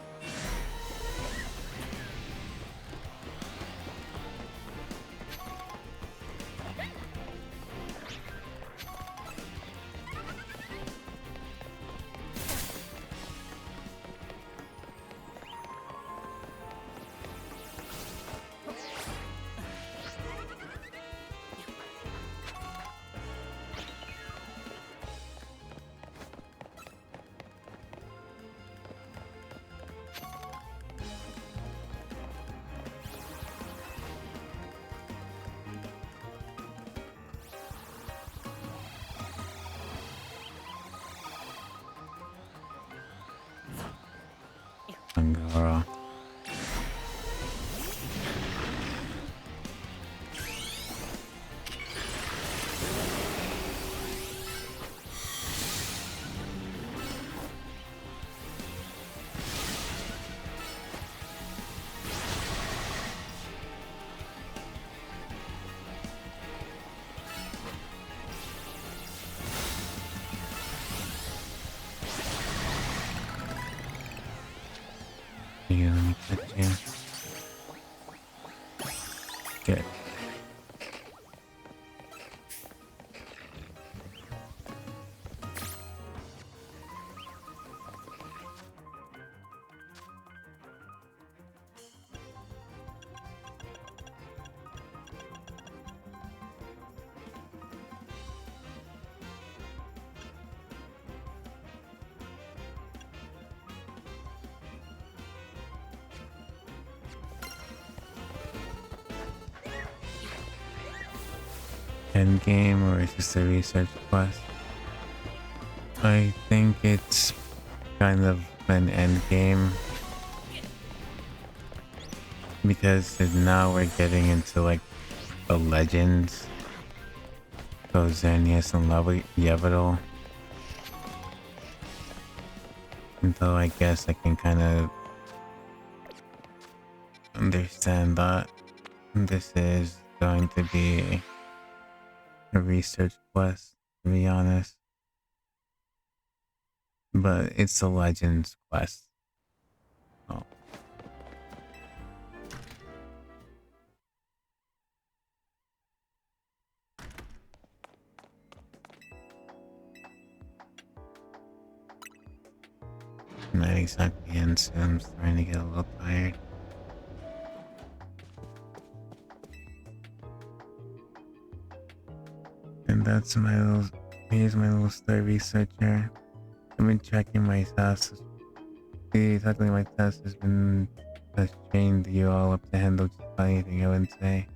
Angara. Yeah, let me catch you. Good. End game or is this a research quest? I think it's kind of an end game because now we're getting into like the legends. So Xerneas and Yevadal. And so I guess I can kind of understand that this is going to be a research quest, to be honest. But it's a Legends quest. Oh. Not exactly in, so I'm starting to get a little tired. And that's my little, here's my little star researcher. I've been checking my tasks. See, exactly my task has trained you all up to handle just about anything, I wouldn't say.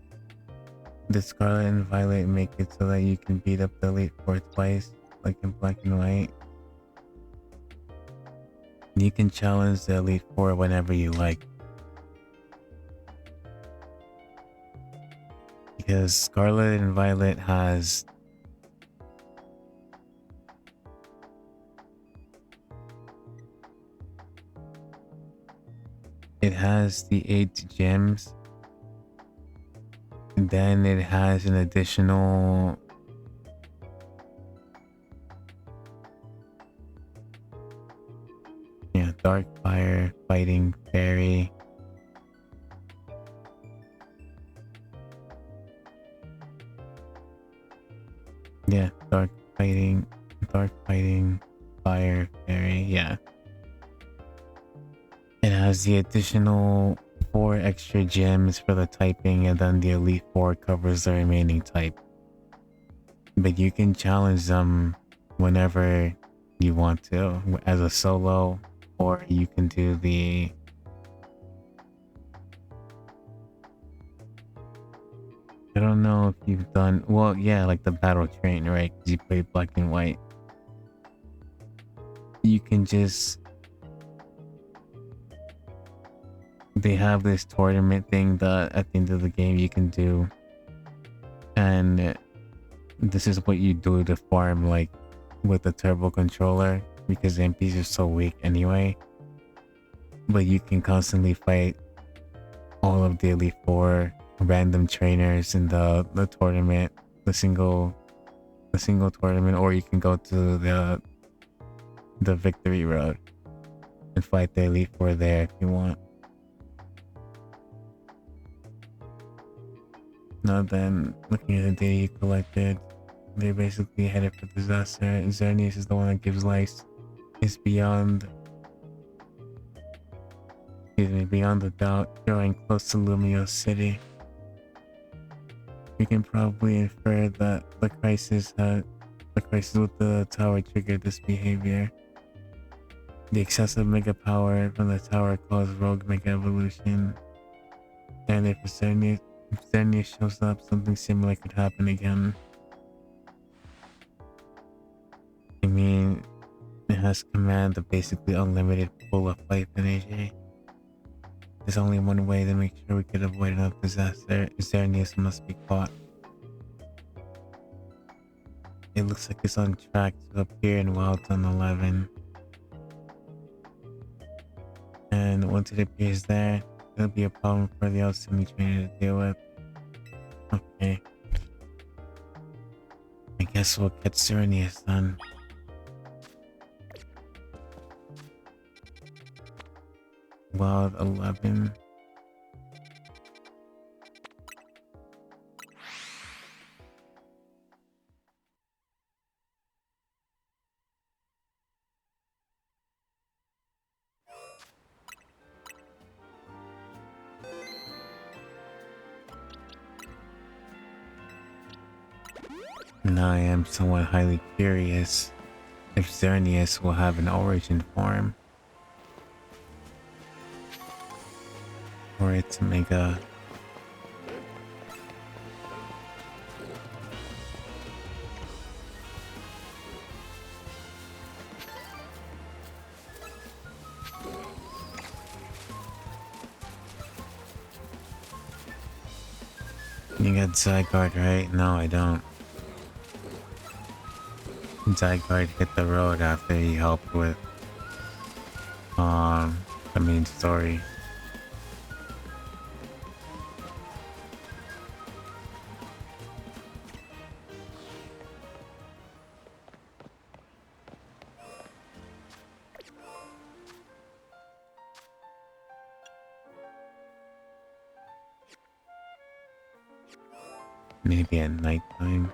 The Scarlet and Violet make it so that you can beat up the Elite Four twice, like in Black and White. You can challenge the Elite Four whenever you like. Because Scarlet and Violet has the 8 gems. And then it has an additional Dark Fire, Fighting Fairy. Yeah, Dark Fighting, Fire Fairy, yeah. It has the additional 4 extra gems for the typing, and then the Elite 4 covers the remaining type. But you can challenge them whenever you want to, as a solo, or you can do the... I don't know if you've done... Well, yeah, like the battle train, right? Because you play black and white. You can just... They have this tournament thing that at the end of the game you can do. And this is what you do to farm, like, with the turbo controller. Because the MPs are so weak anyway. But you can constantly fight all of the Elite 4 random trainers in the tournament. The single tournament, or you can go to the victory road and fight the Elite 4 there if you want. Now then, looking at the data you collected, they're basically headed for disaster. Xerneas is the one that gives life. It's beyond the doubt, drawing close to Lumio City. We can probably infer that the crisis with the tower triggered this behavior. The excessive mega power from the tower caused rogue mega evolution. And if Xerneas shows up, something similar could happen again. I mean, it has command of basically unlimited pool of life energy. There's only one way to make sure we could avoid another disaster. Xerneas must be caught. It looks like it's on track to appear in Wild Zone 11. And once it appears there, it'll be a problem for the Alchemy trainer to deal with. Okay. I guess we'll catch Xerneas then. Wild 11. Now I am somewhat highly curious if Xerneas will have an origin form. Or it's a mega... You got Zygarde, right? No, I don't. Zygarde hit the road after he helped with the main story. Maybe at nighttime.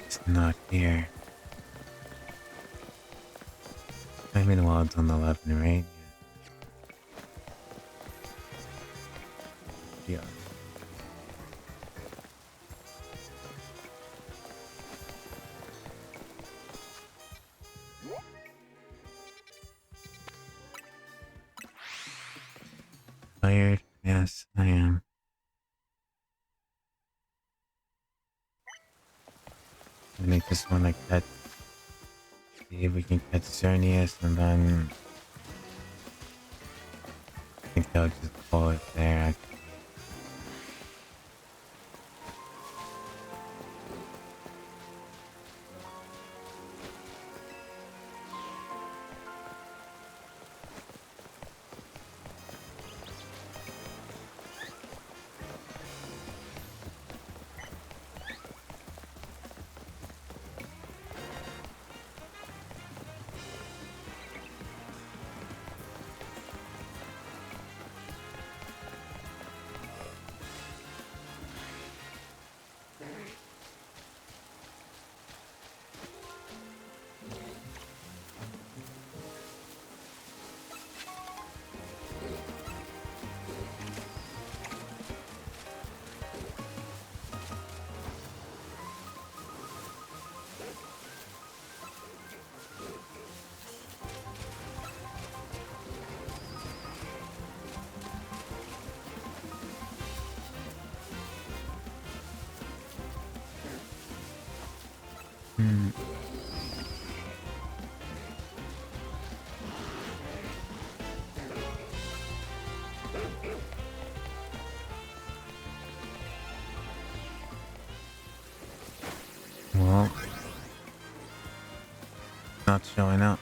It's not here. I'm in Wild Zone 11, right? Yeah. Tired? Yes, I am. And I just want to see if we can catch Xerneas, and then I think they'll just call it there. Hmm. Well, not showing up.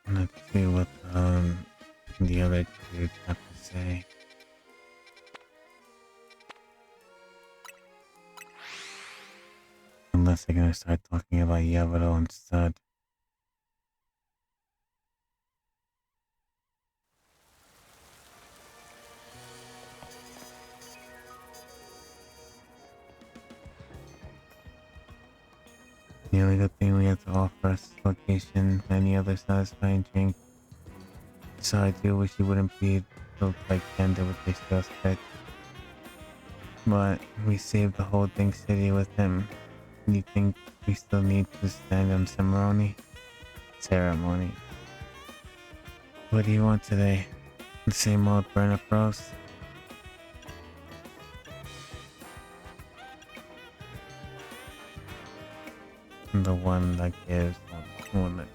Let's see what the other dudes have to say. Unless they're gonna start talking about Yevero instead. The only good thing we have to offer us is location, any other satisfying drink. So I do wish you wouldn't be built like Panda with this sales pitch. But we saved the whole thing city with him. You think we still need to stand on ceremony? Ceremony. What do you want today? The same old burn-up roast? The one that gives one that...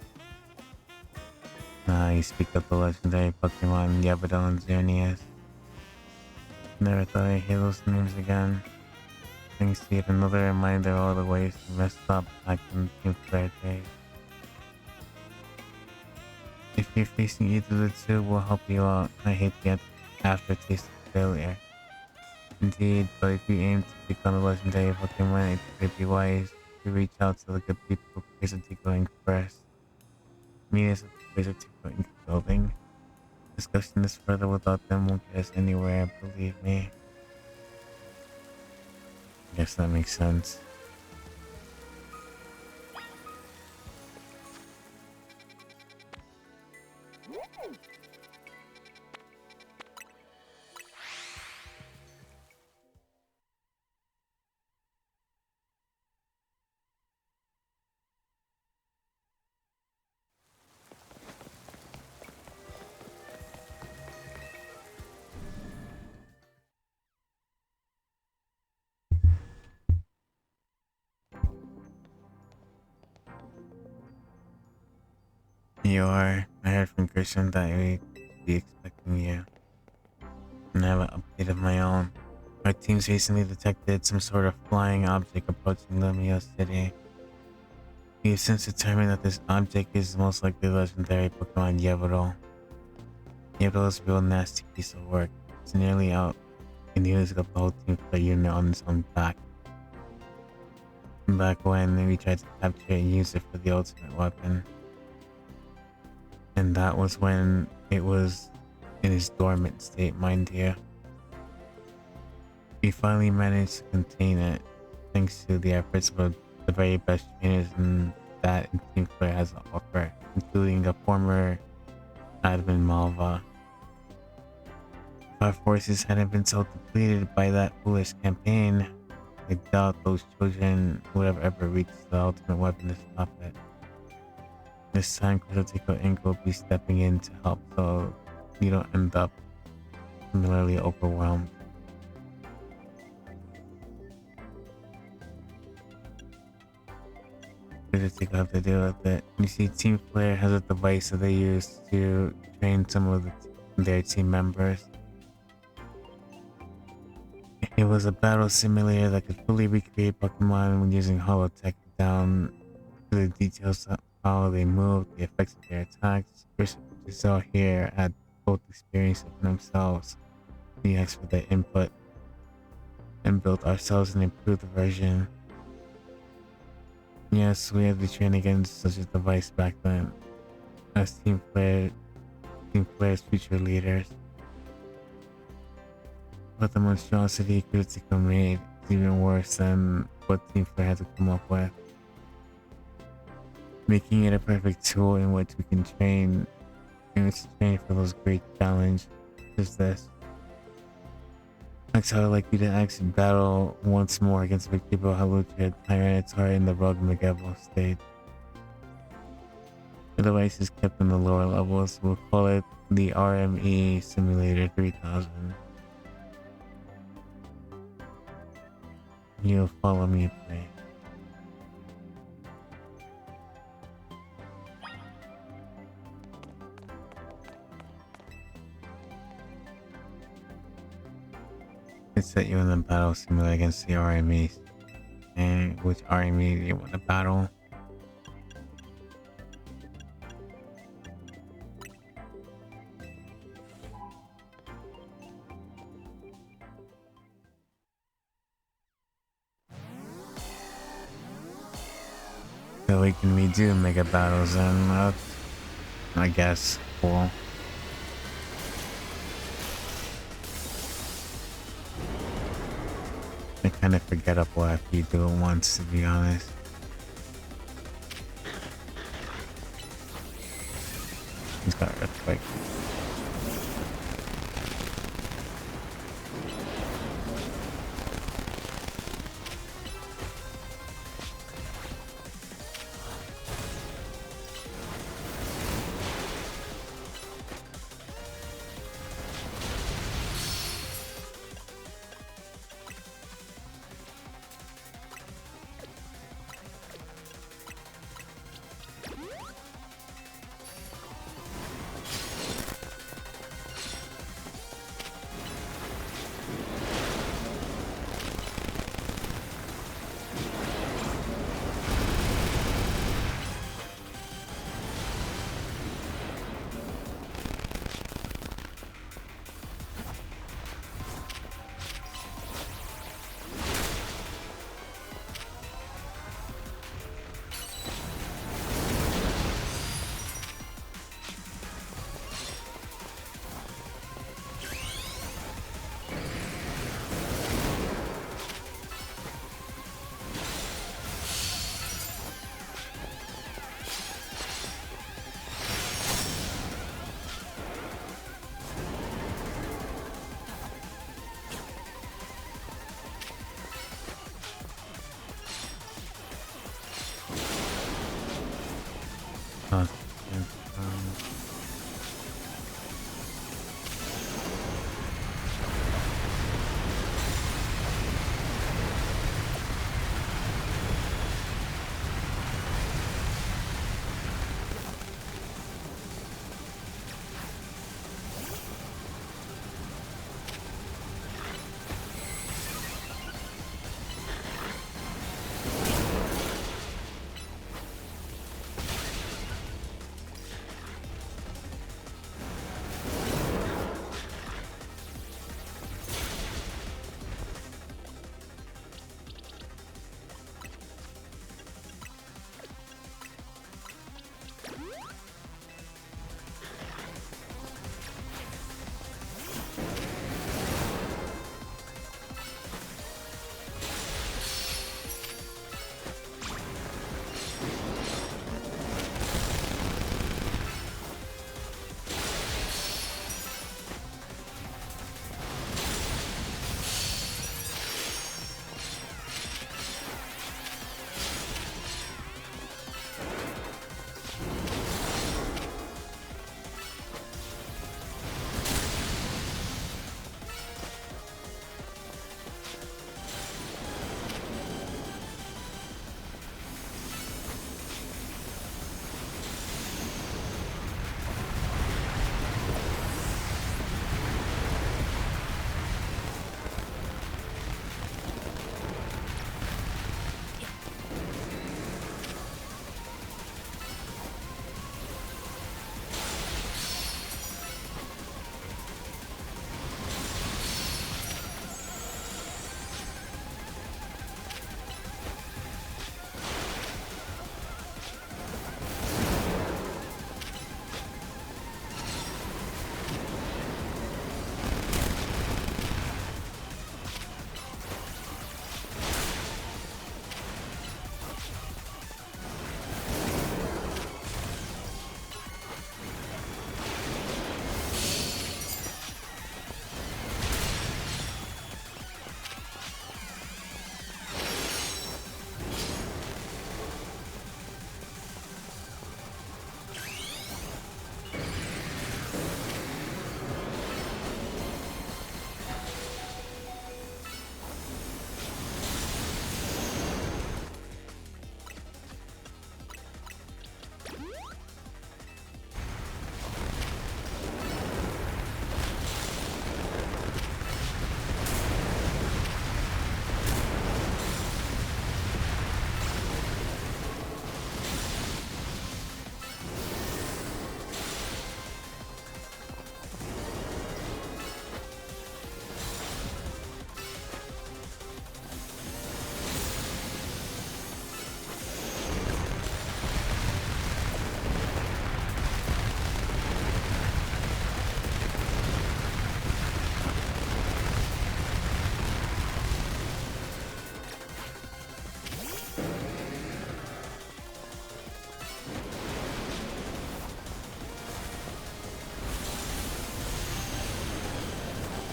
Nah, you speak of the legendary Pokemon Yabado and Xerneas. Never thought I'd hear those names again. Thanks to yet another reminder of all the ways we messed up back in Team Flare days. If you're facing either of the two, we'll help you out. I hate the aftertaste of failure. Indeed, but if you aim to become a legendary Pokemon, it would be wise to reach out to the good people who plays a Tico Inc. first. Me as a plays a Tico Inc. building. Discussing this further without them won't get us anywhere, believe me. Guess that makes sense. I heard from Christian that we'd be expecting you. And I have an update of my own. Our teams recently detected some sort of flying object approaching Lumio City. We have since determined that this object is most likely legendary Pokemon Yevero. Yevero is a real nasty piece of work. It's nearly out and nearly got the whole team for a unit on its own back. Back when we tried to capture it and use it for the ultimate weapon. And that was when it was in its dormant state, mind you. We finally managed to contain it, thanks to the efforts of the very best trainers in that Team Flare has to offer, including a former admin Malva. our forces hadn't been so depleted by that foolish campaign, I doubt those children would have ever reached the ultimate weapon to stop it. This time, Critical Inc. will be stepping in to help so you don't end up similarly overwhelmed. Critical have to deal with it. You see, Team Flare has a device that they use to train some of their team members. It was a battle simulator that could fully recreate Pokemon when using holotech down to the details of how they move, the effects of their attacks. Researchers saw here had both experienced it themselves, the expert their input, and built ourselves an improved version. Yes, we had to train against such a device back then, as Team Flare's future leaders. But the monstrosity Critical made is even worse than what Team Flare had to come up with. Making it a perfect tool in which we can train for those great challenges is this. Next, I would like you to actually battle once more against Victivo, Halucha, Tyranitar in the Rogue Megaval state. The device is kept in the lower levels. We'll call it the RME Simulator 3000. You'll follow me, please. It set you in the battle simulator against the RMEs. And which RME do you want to battle? So we can redo mega battles and I guess cool. They're kind of forgettable after you do it once, to be honest. He's got Earthquake.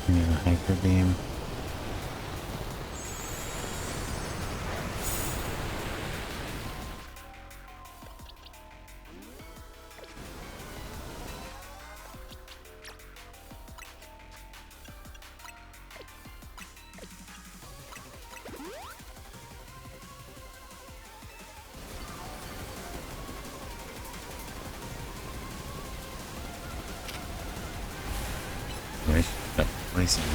Need a hyper beam. Wish that placing it.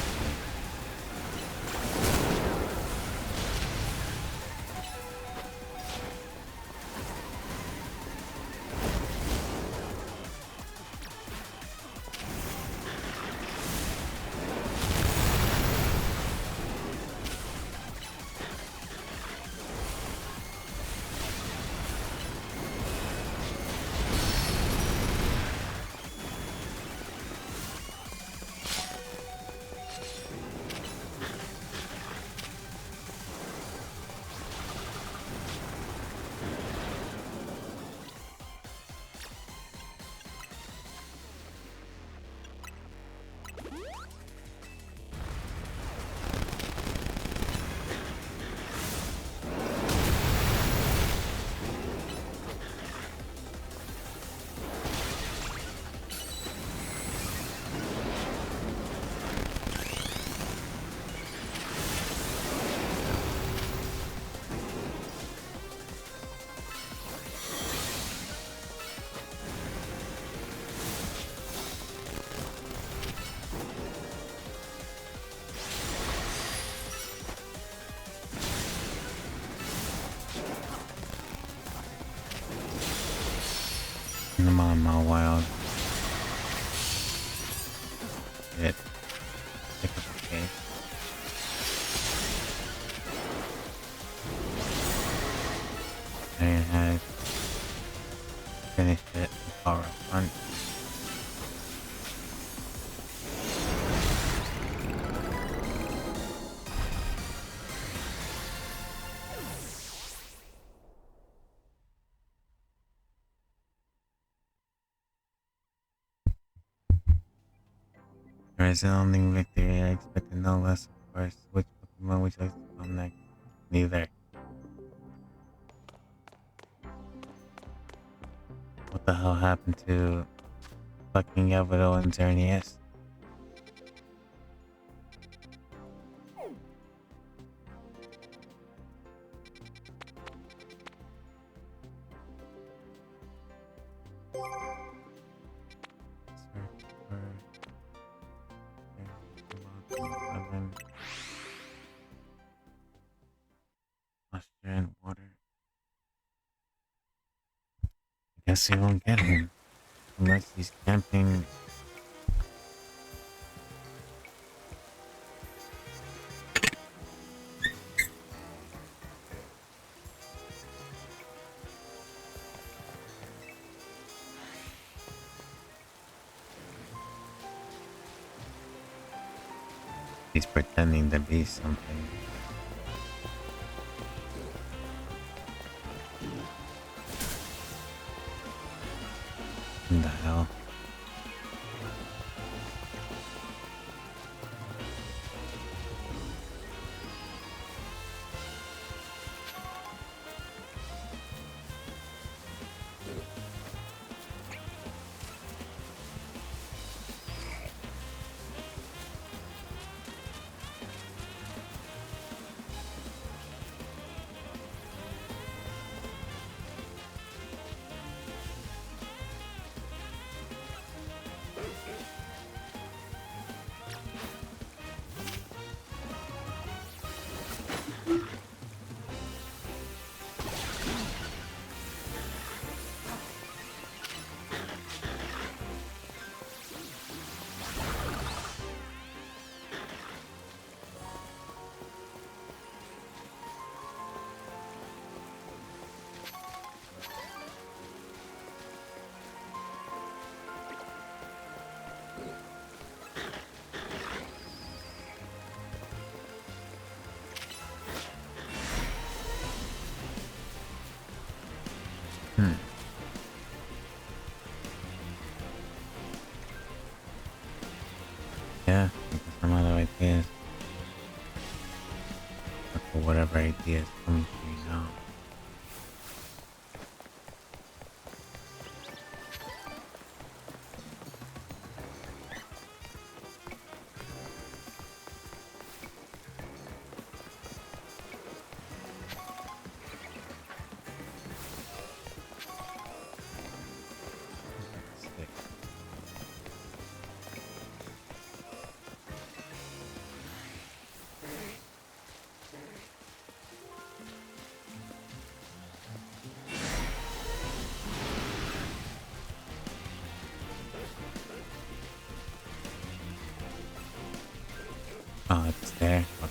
I'm on my wild. Shit. Pick up the case. Iron Head. Finish it. Power up front. Resounding victory. I expected no less, of course. Which Pokemon would you like to come next? Neither. What the hell happened to fucking Yavado and Xerneas? Search for Pokemon 11. Moisture and water. I guess you won't get him unless he's camping. He's pretending to be something. What the hell? Yeah, I guess some other ideas. Look for whatever ideas come to you now. Stick. Oh, it's there. Okay.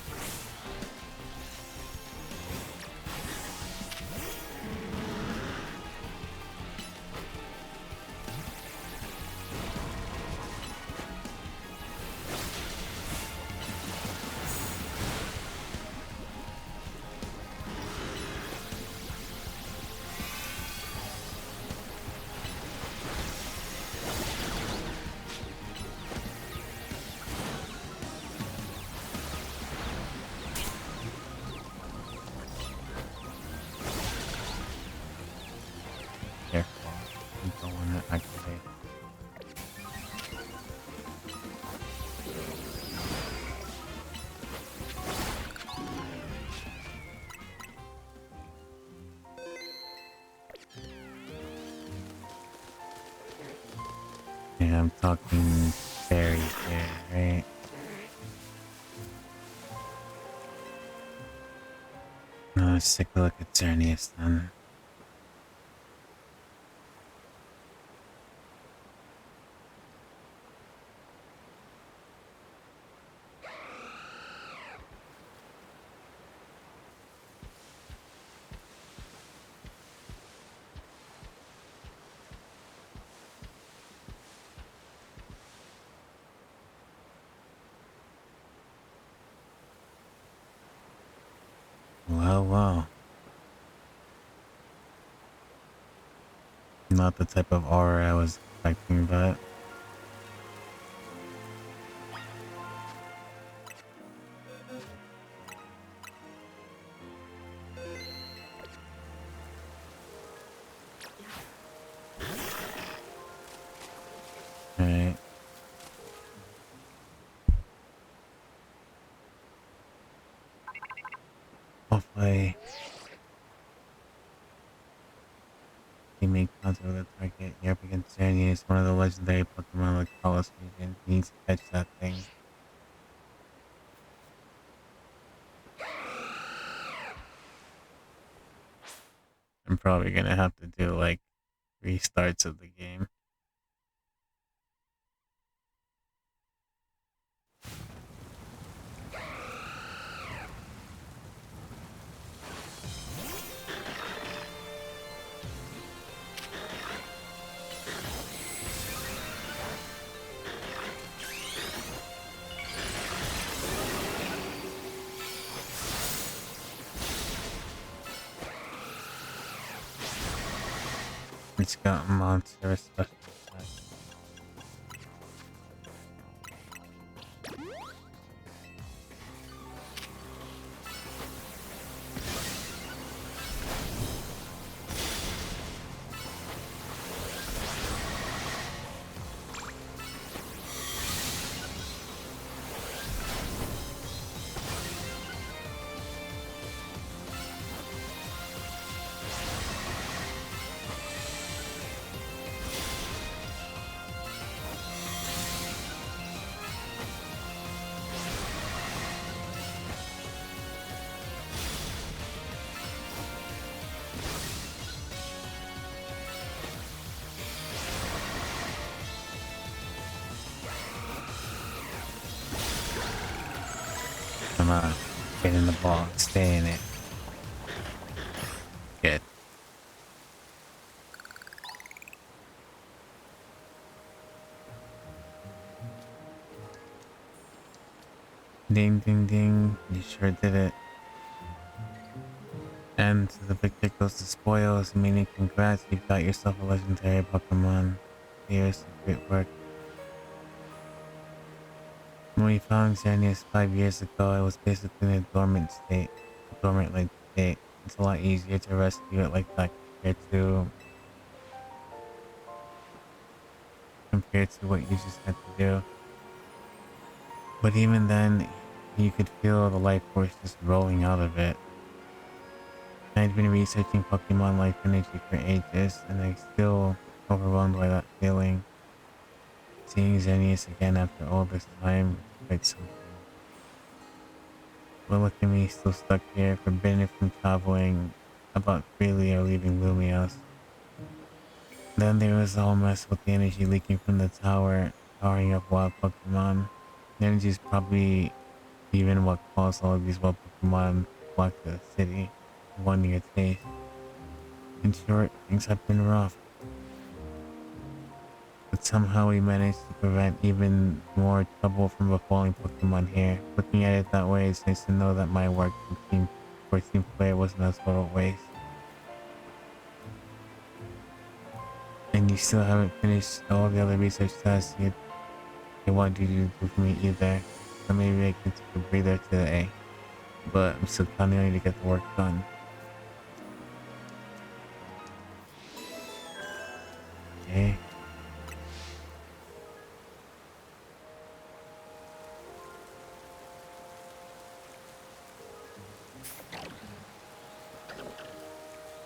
Careful. You don't want to activate. Yeah, I'm talking fairies here, right? No, let's take a look at Xerneas then. Well, well. Not the type of aura I was expecting, but alright. Hopefully, you make contact with the target. You're up against Xerneas, one of the legendary Pokemon like Hollow Fusion. You need to catch that thing. I'm probably gonna have to do like restarts of the game. It's got monster special attack. Come on, get in the ball, stay in it. Good. Ding ding ding, you sure did it. And to the victor goes the spoils, meaning congrats, you've got yourself a legendary Pokemon. Here's some great work. When we found Xerneas 5 years ago, it was basically in a dormant like state. It's a lot easier to rescue it like that compared to what you just had to do. But even then, you could feel the life force just rolling out of it. I'd been researching Pokemon life energy for ages, and I'm still overwhelmed by that feeling. Seeing Xerneas again after all this time is quite something. But look at me, still stuck here, forbidden from traveling about freely or leaving Lumios. Then there was the whole mess with the energy leaking from the tower, powering up wild Pokemon. The energy is probably even what caused all of these wild Pokemon to flock to the city, wanting a taste. In short, things have been rough. But somehow we managed to prevent even more trouble from befalling Pokemon here. Looking at it that way, it's nice to know that my work for Team Player wasn't a total waste. And you still haven't finished all the other research tasks they want you to do for me either. So maybe I can take a breather today. But I'm still counting on you to get the work done. Okay.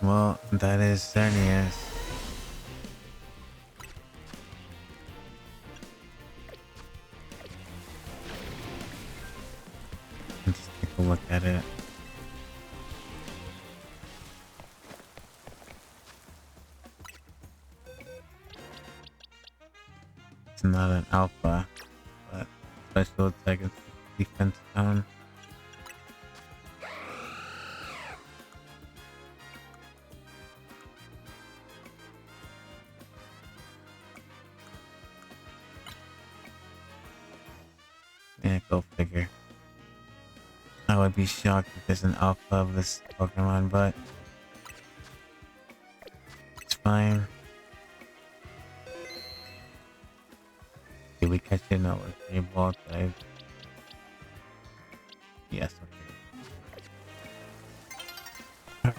Well, that is Xerneas. Let's take a look at it. It's not an alpha, but special attack and defense down. Yeah, go figure. I would be shocked if there's an alpha of this Pokemon, but it's fine. Did we catch it? No, it's a ball type. Yes, okay.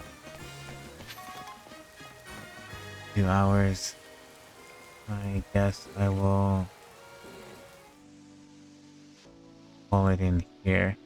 2 hours. I guess I will call it in here.